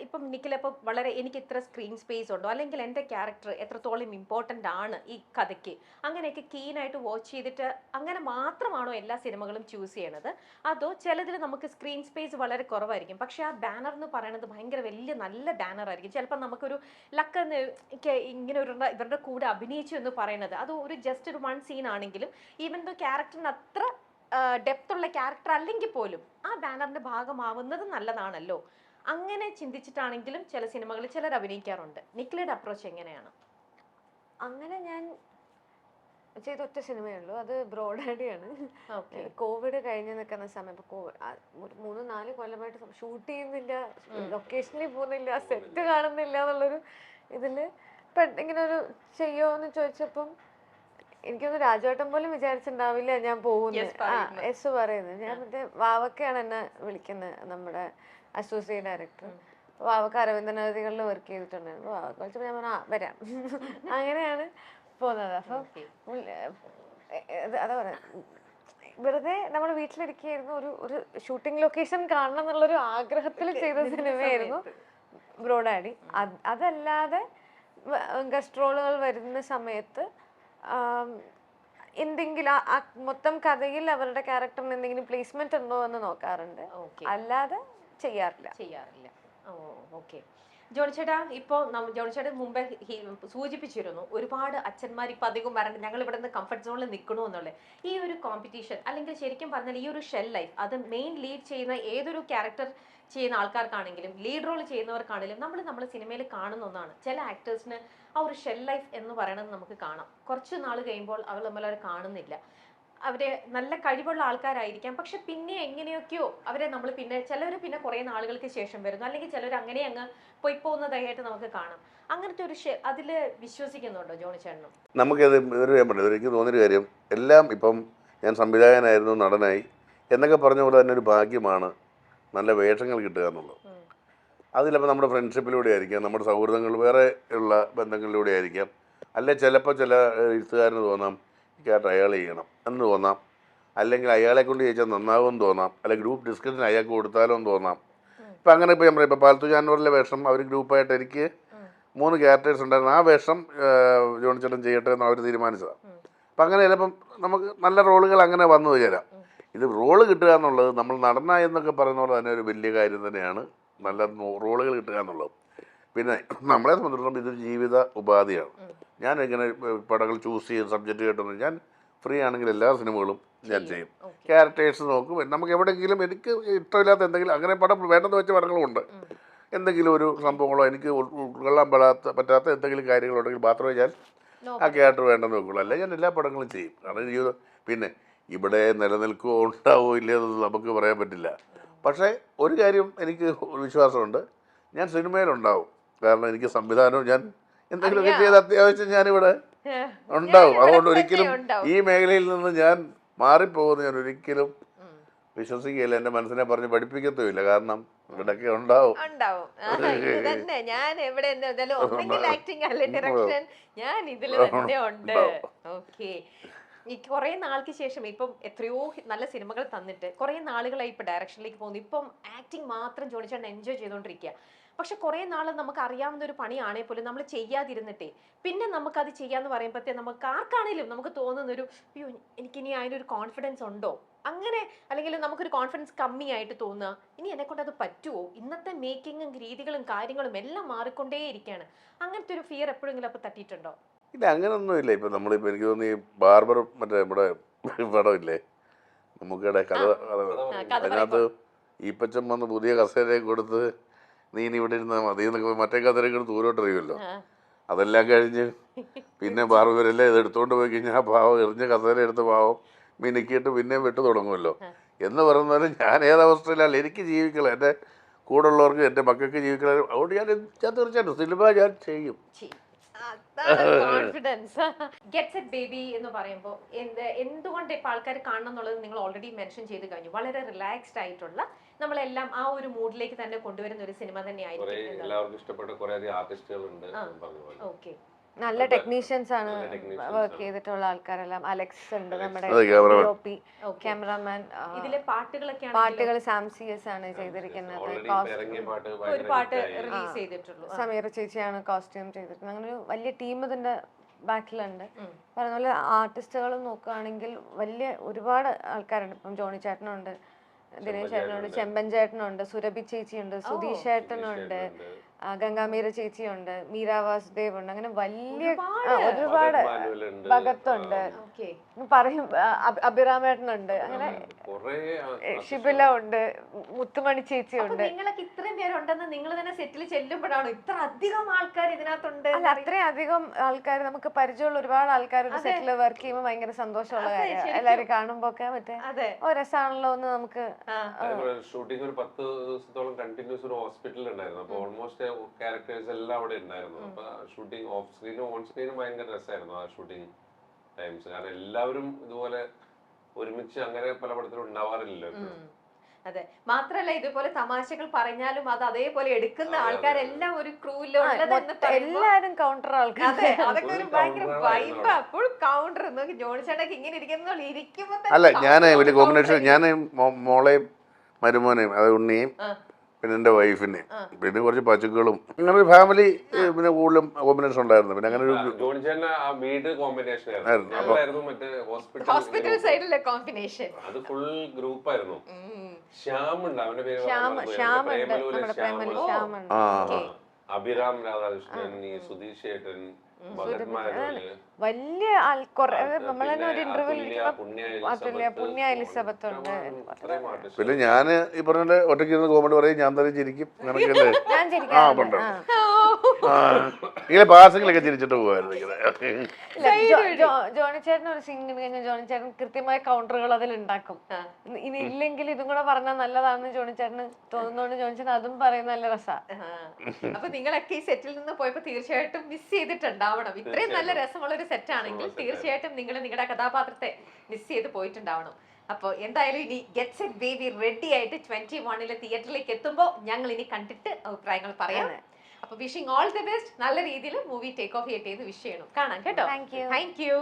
ഇപ്പം നിഖില ഇപ്പോൾ വളരെ എനിക്ക് ഇത്ര സ്ക്രീൻ സ്പേസ് ഉണ്ടോ, അല്ലെങ്കിൽ എൻ്റെ ക്യാരക്ടർ എത്രത്തോളം ഇമ്പോർട്ടൻ്റ് ആണ് ഈ കഥയ്ക്ക്, അങ്ങനെയൊക്കെ കീനായിട്ട് വാച്ച് ചെയ്തിട്ട് അങ്ങനെ മാത്രമാണോ എല്ലാ സിനിമകളും ചൂസ് ചെയ്യണത്? അതോ ചിലതിൽ നമുക്ക് സ്ക്രീൻ സ്പേസ് വളരെ കുറവായിരിക്കും, പക്ഷെ ആ ബാനർ എന്ന് പറയുന്നത് ഭയങ്കര വലിയ നല്ല ബാനർ ആയിരിക്കും. ചിലപ്പോൾ നമുക്കൊരു ലക്കെന്ന് ഇങ്ങനെ ഇവരുടെ കൂടെ അഭിനയിച്ചു എന്ന് പറയുന്നത് അത് ഒരു ജസ്റ്റ് ഒരു 1 സീൻ ആണെങ്കിലും, ഈവൻ ദോ ക്യാരക്ടറിന് അത്ര ഡെപ്ത് ഉള്ള ക്യാരക്ടർ അല്ലെങ്കിൽ പോലും ആ ബാനറിന്റെ ഭാഗമാവുന്നത് നല്ലതാണല്ലോ. അങ്ങനെ ചിന്തിച്ചിട്ടാണെങ്കിലും ചില സിനിമകളിൽ ചിലർ അഭിനയിക്കാറുണ്ട്. നിഖിലയുടെ അപ്രോച്ച് എങ്ങനെയാണ്? അങ്ങനെ ഞാൻ ചെയ്ത ഒറ്റ സിനിമയുള്ളൂ, അത് ബ്രോഡാഡിയാണ്. കോവിഡ് കഴിഞ്ഞ് നിൽക്കുന്ന സമയം, ഇപ്പൊ 3-4 കൊല്ലമായിട്ട് ഷൂട്ട് ചെയ്യുന്നില്ല, ലൊക്കേഷനിൽ പോകുന്നില്ല, സെറ്റ് കാണുന്നില്ല എന്നുള്ളൊരു ഇതില് ഇങ്ങനെ ഒരു ചെയ്യുമോന്ന് ചോദിച്ചപ്പം എനിക്കൊന്ന് രാജുവേട്ടൻ പോലും വിചാരിച്ചിട്ടുണ്ടാവില്ല ഞാൻ പോകുന്നത്. എസ് പറയുന്നത് ഞാൻ മറ്റേ വാവക്കയാണ് എന്നെ വിളിക്കുന്നത്, നമ്മുടെ അസോസിയേറ്റ് ഡയറക്ടർ. വാവക്ക അരവിന്ദനദികളിൽ വർക്ക് ചെയ്തിട്ടുണ്ടായിരുന്നു. വാവക്ക വിളിച്ചപ്പോൾ ഞാൻ പറഞ്ഞാൽ വരാം. അങ്ങനെയാണ് പോകുന്നത്. അപ്പം അതാ പറയാ, വെറുതെ നമ്മൾ വീട്ടിലിരിക്കുകയായിരുന്നു, ഒരു ഷൂട്ടിംഗ് ലൊക്കേഷൻ കാണണം എന്നുള്ളൊരു ആഗ്രഹത്തിൽ ചെയ്ത സിനിമയായിരുന്നു ബ്രോഡാഡി. അതല്ലാതെ ഗസ്ട്രോളുകൾ വരുന്ന സമയത്ത് എന്തെങ്കിലും മൊത്തം കഥയിൽ അവരുടെ ക്യാരക്ടറിന് എന്തെങ്കിലും പ്ലേസ്മെന്റ് ഉണ്ടോ എന്ന് നോക്കാറുണ്ട്, അല്ലാതെ ചെയ്യാറില്ല. ഓക്കെ. ജോണി ചേട്ടാ, ഇപ്പോൾ ജോണി ചേട്ടൻ മുമ്പേ സൂചിപ്പിച്ചിരുന്നു ഒരുപാട് അച്ഛന്മാർ ഇപ്പം അധികം വരണ്ട, ഞങ്ങൾ ഇവിടെ നിന്ന് കംഫർട്ട് സോണിൽ നിൽക്കണു എന്നുള്ളത്. ഈ ഒരു കോമ്പറ്റീഷൻ, അല്ലെങ്കിൽ ശരിക്കും പറഞ്ഞാൽ ഈ ഒരു ഷെൽ ലൈഫ്, അത് മെയിൻ ലീഡ് ചെയ്യുന്ന ഏതൊരു ക്യാരക്ടർ ചെയ്യുന്ന ആൾക്കാർക്കാണെങ്കിലും ലീഡ് റോൾ ചെയ്യുന്നവർക്കാണെങ്കിലും നമ്മൾ സിനിമയിൽ കാണുന്ന ഒന്നാണ്. ചില ആക്ടേഴ്സിന് ആ ഒരു ഷെൽ ലൈഫ് എന്ന് പറയുന്നത് നമുക്ക് കാണാം. കുറച്ച് നാൾ കഴിയുമ്പോൾ അവർ നമ്മളവർ കാണുന്നില്ല. അവരെ നല്ല കഴിവുള്ള ആൾക്കാരായിരിക്കാം, പക്ഷെ പിന്നെ എങ്ങനെയൊക്കെയോ അവരെ നമ്മൾ ചിലർ പിന്നെ കുറേ നാളുകൾക്ക് ശേഷം വരുന്നു, അല്ലെങ്കിൽ ചിലർ അങ്ങനെ അങ്ങ് പോയി പോകുന്നതായിട്ട് നമുക്ക് കാണാം. അങ്ങനത്തെ ഒരു അതിൽ വിശ്വസിക്കുന്നുണ്ടോ ജോണി ചേട്ടനും? നമുക്കത് എനിക്ക് തോന്നിയൊരു കാര്യം, എല്ലാം ഇപ്പം ഞാൻ സംവിധായകനായിരുന്നു, നടനായി എന്നൊക്കെ പറഞ്ഞ പോലെ തന്നെ ഒരു ഭാഗ്യമാണ് നല്ല വേഷങ്ങൾ കിട്ടുക എന്നുള്ളത്. അതിലപ്പോൾ നമ്മുടെ ഫ്രണ്ട്ഷിപ്പിലൂടെ ആയിരിക്കാം, നമ്മുടെ സൗഹൃദങ്ങൾ വേറെ ഉള്ള ബന്ധങ്ങളിലൂടെ ആയിരിക്കാം, അല്ലെ ചിലപ്പോൾ ചില എഴുത്തുകാരന് തോന്നാം എനിക്കായിട്ട് അയാൾ ചെയ്യണം എന്ന് തോന്നാം, അല്ലെങ്കിൽ അയാളെ കൊണ്ട് ചോദിച്ചാൽ നന്നാവുമെന്ന് തോന്നാം, അല്ലെങ്കിൽ ഗ്രൂപ്പ് ഡിസ്കഷൻ അയാൾക്ക് കൊടുത്താലോ എന്ന് തോന്നാം. ഇപ്പം അങ്ങനെ ഇപ്പോൾ നമ്മൾ ഇപ്പോൾ പാൽത്തു ജാനൂറിലെ വേഷം അവർ ഗ്രൂപ്പായിട്ട് എനിക്ക് 3 ക്യാരക്ടേഴ്സ് ഉണ്ടായിരുന്നു, ആ വേഷം ജോണി ചേട്ടൻ ചെയ്യട്ടെ എന്ന് അവർ തീരുമാനിച്ചതാണ്. അപ്പം അങ്ങനെ ചിലപ്പം നമുക്ക് നല്ല റോളുകൾ അങ്ങനെ വന്നു ചേരാം. ഇത് റോള് കിട്ടുക എന്നുള്ളത് നമ്മൾ നടനായി എന്നൊക്കെ പറയുന്ന പോലെ തന്നെ ഒരു വലിയ കാര്യം തന്നെയാണ്, നല്ല റോളുകൾ കിട്ടുക എന്നുള്ളത്. പിന്നെ നമ്മളെ സംബന്ധിച്ചിടത്തോളം ഇതൊരു ജീവിത ഉപാധിയാണ്. ഞാൻ ഇങ്ങനെ പടങ്ങൾ ചൂസ് ചെയ്ത് സബ്ജക്റ്റ് കേട്ടൊന്നും, ഞാൻ ഫ്രീ ആണെങ്കിൽ എല്ലാ സിനിമകളും ഞാൻ ചെയ്യും. ക്യാരക്ടേഴ്സ് നോക്കും, നമുക്ക് എവിടെയെങ്കിലും എനിക്ക് ഇഷ്ടമില്ലാത്ത എന്തെങ്കിലും, അങ്ങനെ പടം വേണ്ടെന്ന് വെച്ച പടങ്ങളുമുണ്ട്, എന്തെങ്കിലും ഒരു സംഭവങ്ങളോ എനിക്ക് ഉൾക്കൊള്ളാൻ പറ്റാത്ത എന്തെങ്കിലും കാര്യങ്ങളുണ്ടെങ്കിൽ മാത്രമേ ഞാൻ ആ ക്യാരക്ടർ വേണ്ടെന്ന് വെക്കുള്ളൂ. അല്ല ഞാൻ എല്ലാ പടങ്ങളും ചെയ്യും. കാരണം ജീവിതം പിന്നെ ഇവിടെ നിലനിൽക്കുകയോ ഉണ്ടാവുമോ ഇല്ലയെന്നൊന്നും നമുക്ക് പറയാൻ പറ്റില്ല. പക്ഷേ ഒരു കാര്യം എനിക്ക് വിശ്വാസമുണ്ട്, ഞാൻ സിനിമയിലുണ്ടാവും. കാരണം എനിക്ക് സംവിധാനവും ഞാൻ എന്തെങ്കിലുമൊക്കെ ചെയ്ത് അത്യാവശ്യം ഞാനിവിടെ ഉണ്ടാവും. അതുകൊണ്ട് ഒരിക്കലും ഈ മേഖലയിൽ നിന്ന് ഞാൻ മാറിപ്പോകുന്ന ഞാൻ ഒരിക്കലും വിശ്വസിക്കുകയില്ല, എൻ്റെ മനസ്സിനെ പറഞ്ഞ് പഠിപ്പിക്കത്തുമില്ല. കാരണം ഇവിടെയൊക്കെ ഉണ്ടാവും. ഞാൻ എവിടെ ആക്ടിങ് അല്ലെ ഡയറക്ഷൻ, ഞാൻ ഇതിൽ തന്നെ ഉണ്ട്. ഓക്കെ. ഈ കുറെ നാൾക്ക് ശേഷം ഇപ്പം എത്രയോ നല്ല സിനിമകൾ തന്നിട്ട് കുറെ നാളുകളായി ഇപ്പൊ ഡയറക്ഷനിലേക്ക് പോകുന്നു. ഇപ്പം ആക്ടിങ് മാത്രം ജോണി ചേട്ടൻ എൻജോയ് ചെയ്തുകൊണ്ടിരിക്കുക. പക്ഷെ കുറെ നാൾ നമുക്ക് അറിയാവുന്ന ഒരു പണിയാണെങ്കിൽ പോലും നമ്മൾ ചെയ്യാതിരുന്നിട്ടേ പിന്നെ നമുക്കത് ചെയ്യാന്ന് പറയുമ്പോഴത്തേ നമുക്ക് ആർക്കാണേലും നമുക്ക് തോന്നുന്നൊരു അയ്യോ എനിക്കിനി അതിനൊരു കോൺഫിഡൻസ് ഉണ്ടോ അങ്ങനെ, അല്ലെങ്കിൽ നമുക്കൊരു കോൺഫിഡൻസ് കമ്മിയായിട്ട് തോന്നുക, ഇനി എന്നെ കൊണ്ട് അത് പറ്റുമോ, ഇന്നത്തെ മേക്കിങ്ങും രീതികളും കാര്യങ്ങളും എല്ലാം മാറിക്കൊണ്ടേ ഇരിക്കുകയാണ്. അങ്ങനത്തെ ഒരു ഫിയർ എപ്പോഴെങ്കിലും അപ്പൊ തട്ടിയിട്ടുണ്ടോ? ഇല്ല, അങ്ങനൊന്നും ഇല്ല. ഇപ്പം നമ്മളിപ്പോൾ എനിക്ക് തോന്നി ബാർബർ മറ്റേ നമ്മുടെ പടമില്ലേ നമുക്കിടെ കഥ അതിനകത്ത് ഈപ്പച്ചൻ വന്ന് പുതിയ കസേരയെ കൊടുത്ത് നീ ഇനി ഇവിടെ ഇരുന്നാൽ മതി എന്നൊക്കെ മറ്റേ കസേരയൊക്കെ ദൂരോട്ട് എറിയുമല്ലോ. അതെല്ലാം കഴിഞ്ഞ് പിന്നെ ബാർബരെല്ലാം ഇത് എടുത്തുകൊണ്ട് പോയി കഴിഞ്ഞാൽ ആ പാവം എറിഞ്ഞ കസേര എടുത്ത് പാവം മിനുക്കിയിട്ട് പിന്നെയും വെട്ട് തുടങ്ങുമല്ലോ എന്ന് പറയുന്നത് ഞാൻ ഏതവസ്ഥയിലല്ല എനിക്ക് ജീവിക്കണം, എൻ്റെ കൂടെ ഉള്ളവർക്ക് എൻ്റെ മക്കൾക്ക് ജീവിക്കണം. അതുകൊണ്ട് ഞാൻ തീർച്ചയായിട്ടും സിനിമ ഞാൻ ചെയ്യും. കോൺഫിഡൻസ്. ഗെറ്റ് സെറ്റ് ബേബി എന്ന് പറയുമ്പോൾ എന്തുകൊണ്ട് ഇപ്പൊ ആൾക്കാർ കാണണം എന്നുള്ളത് നിങ്ങൾ ഓൾറെഡി മെൻഷൻ ചെയ്ത് കഴിഞ്ഞു. വളരെ റിലാക്സ്ഡ് ആയിട്ടുള്ള നമ്മളെല്ലാം ആ ഒരു മൂഡിലേക്ക് തന്നെ കൊണ്ടുവരുന്ന ഒരു സിനിമ തന്നെയായിരിക്കും. എല്ലാവർക്കും ഇഷ്ടപ്പെട്ട കുറെ ആർട്ടിസ്റ്റുകളുണ്ട്. ഓക്കെ, നല്ല ടെക്നീഷ്യൻസ് ആണ് വർക്ക് ചെയ്തിട്ടുള്ള ആൾക്കാരെല്ലാം. അലക്സ് ഉണ്ട് നമ്മുടെ ക്യാമറാമാൻ. ഇതിലെ പാട്ടുകൾ സാംസിയസ് ആണ് ചെയ്തിരിക്കുന്നത്. ഒരു പാട്ട് റിലീസ് ചെയ്തിട്ടുള്ളൂ. സമീറ ചേച്ചിയാണ് കോസ്റ്റ്യൂം ചെയ്തിരിക്കുന്നത്. അങ്ങനെ ഒരു വലിയ ടീം ഇതിന്റെ ബാക്കിലുണ്ട്. പറഞ്ഞ പോലെ ആർട്ടിസ്റ്റുകളും നോക്കുകയാണെങ്കിൽ വലിയ ഒരുപാട് ആൾക്കാരുണ്ട്. ഇപ്പം ജോണി ചേട്ടനുണ്ട്, ദിനേശ് ചേട്ടനുണ്ട്, ചെമ്പൻ ചേട്ടനുണ്ട്, സുരഭി ചേച്ചിയുണ്ട്, സുധീഷ് ചേട്ടനുണ്ട്, ഗംഗാമീര ചേച്ചിയുണ്ട്, മീര വാസുദേവ് ഉണ്ട്. അങ്ങനെ വലിയ ഒരുപാട് ഭഗത്തുണ്ട്, പറയും അഭിറാമേട്ടനുണ്ട്, അങ്ങനെ ഷിബില ഉണ്ട്, മുത്തുമണി ചേച്ചി ഉണ്ട്. നിങ്ങളൊക്കെ ഇത്രയും പേരുണ്ടെന്ന് നിങ്ങൾ തന്നെ സെറ്റിൽ ചെല്ലുമ്പോഴാണോ ഇത്ര അധികം ആൾക്കാർ ഇതിനകത്തുണ്ട്? അല്ല, അത്രയും അധികം ആൾക്കാർ നമുക്ക് പരിചയമുള്ള ഒരുപാട് ആൾക്കാർ സെറ്റിൽ വർക്ക് ചെയ്യുമ്പോൾ ഭയങ്കര സന്തോഷമുള്ള കാര്യമാണ്. എല്ലാരും കാണുമ്പോ ഒക്കെ മറ്റേ ഓ രസമാണല്ലോ എന്ന് നമുക്ക്. ഷൂട്ടിംഗ് ഒരു 10 ദിവസത്തോളം കണ്ടിന്യൂസ് ഒരു ഹോസ്പിറ്റലിൽ ഉണ്ടായിരുന്നു. അപ്പൊ ഓൾമോസ്റ്റ് ക്യാരക്ടേഴ്സ് എല്ലാം അവിടെ ഉണ്ടായിരുന്നു. അപ്പൊ ഷൂട്ടിംഗ് ഓഫ് സ്ക്രീനും ഓൺ സ്ക്രീനും ഭയങ്കര രസമായിരുന്നു ആ ഷൂട്ടിംഗ് ടൈംസ്. കാരണം എല്ലാവരും ഇതുപോലെ ഒരുമിച്ച് അങ്ങനെ പല പടത്തിലും ഉണ്ടാവാറില്ലല്ലോ. അതെ, മാത്രല്ല ഇതുപോലെ തമാശകൾ പറഞ്ഞാലും അത് അതേപോലെ എടുക്കുന്ന ആൾക്കാരെല്ലാം ഒരു ക്രൂവിലുള്ളത്. എല്ലാരും കൗണ്ടർ ആൾക്കാർ. അതൊക്കെ ഒരു ഭയങ്കര വൈബ്. അപ്പോഴും കൗണ്ടർ നോക്കി ജോണി ചേട്ടനൊക്കെ ഇങ്ങനെ ഇരിക്കുമ്പോ അല്ല, ഞാൻ വലിയ കോമ്പിനേഷൻ. ഞാൻ മോളെയും മരുമോനെയും അത് ഉണ്ണിയും പിന്നെ എൻ്റെ വൈഫിനെയും പിന്നെ കുറച്ച് പശുക്കളും അങ്ങനെ ഒരു ഫാമിലി പിന്നെ കൂടുതലും കോമ്പിനേഷൻ ഉണ്ടായിരുന്നു. പിന്നെ അങ്ങനെ ഒരു ജോണി ചേട്ടൻ ആ വീട് കോമ്പിനേഷൻ ആയിരുന്നു. മറ്റേ ഹോസ്പിറ്റൽ സൈഡിലെ കോമ്പിനേഷൻ അത് ഫുൾ ഗ്രൂപ്പ് ആയിരുന്നു. ശ്യാം ഉണ്ട്, അവന്റെ പേര് അഭിറാം രാധാകൃഷ്ണൻ, സുധീഷ് ചേട്ടൻ, വലിയ നമ്മൾ തന്നെ ഒരു ഇന്റർവ്യൂ പുണ്യ എലിസബത്ത് ഉണ്ട്. പിന്നെ ഞാൻ ഈ പറഞ്ഞ ഒറ്റയ്ക്ക് ഇരുന്ന് കോമഡി പറയും, ഞാൻ തന്നെ ചിരിക്കും. അങ്ങനെയൊക്കെ ഇങ്ങനെ പാസങ്ങളൊക്കെ ചിരിച്ചിട്ട് പോകുമായിരുന്നു. ജോണി ചേട്ടൻ ഒരു സീൻ കഴിഞ്ഞാൽ ജോണി ചേട്ടൻ കൃത്യമായ കൗണ്ടറുകൾ അതിൽ ഉണ്ടാക്കും. ഇനി ഇല്ലെങ്കിൽ ഇതും കൂടെ പറഞ്ഞാൽ നല്ലതാണെന്ന് ജോണി ചേട്ടന് തോന്നുന്നോണ്ട് ജോണി ചേട്ടൻ അതും പറയുന്ന നല്ല രസമാണ്. അപ്പൊ നിങ്ങളൊക്കെ ഈ സെറ്റിൽ നിന്ന് പോയപ്പോ തീർച്ചയായിട്ടും മിസ് ചെയ്തിട്ടുണ്ടാവണം. ഇത്രയും നല്ല രസമുള്ള ഒരു സെറ്റ് ആണെങ്കിൽ തീർച്ചയായിട്ടും നിങ്ങൾ നിങ്ങളുടെ കഥാപാത്രത്തെ മിസ് ചെയ്ത് പോയിട്ടുണ്ടാവണം. അപ്പോൾ എന്തായാലും ഇനി ഗെറ്റ് സെറ്റ് ബേബി റെഡി ആയിട്ട് 21 തിയേറ്ററിലേക്ക് എത്തുമ്പോൾ ഞങ്ങൾ ഇനി കണ്ടിട്ട് അഭിപ്രായങ്ങൾ പറയാം. അപ്പൊ വിഷിംഗ് ഓൾ ദി ബെസ്റ്റ്. നല്ല രീതിയിൽ മൂവി ടേക്ക് ഓഫ് ചെയ്യട്ടെ എന്ന് വിഷ് ചെയ്യണം. കാണാം കേട്ടോ. Thank you. Thank you.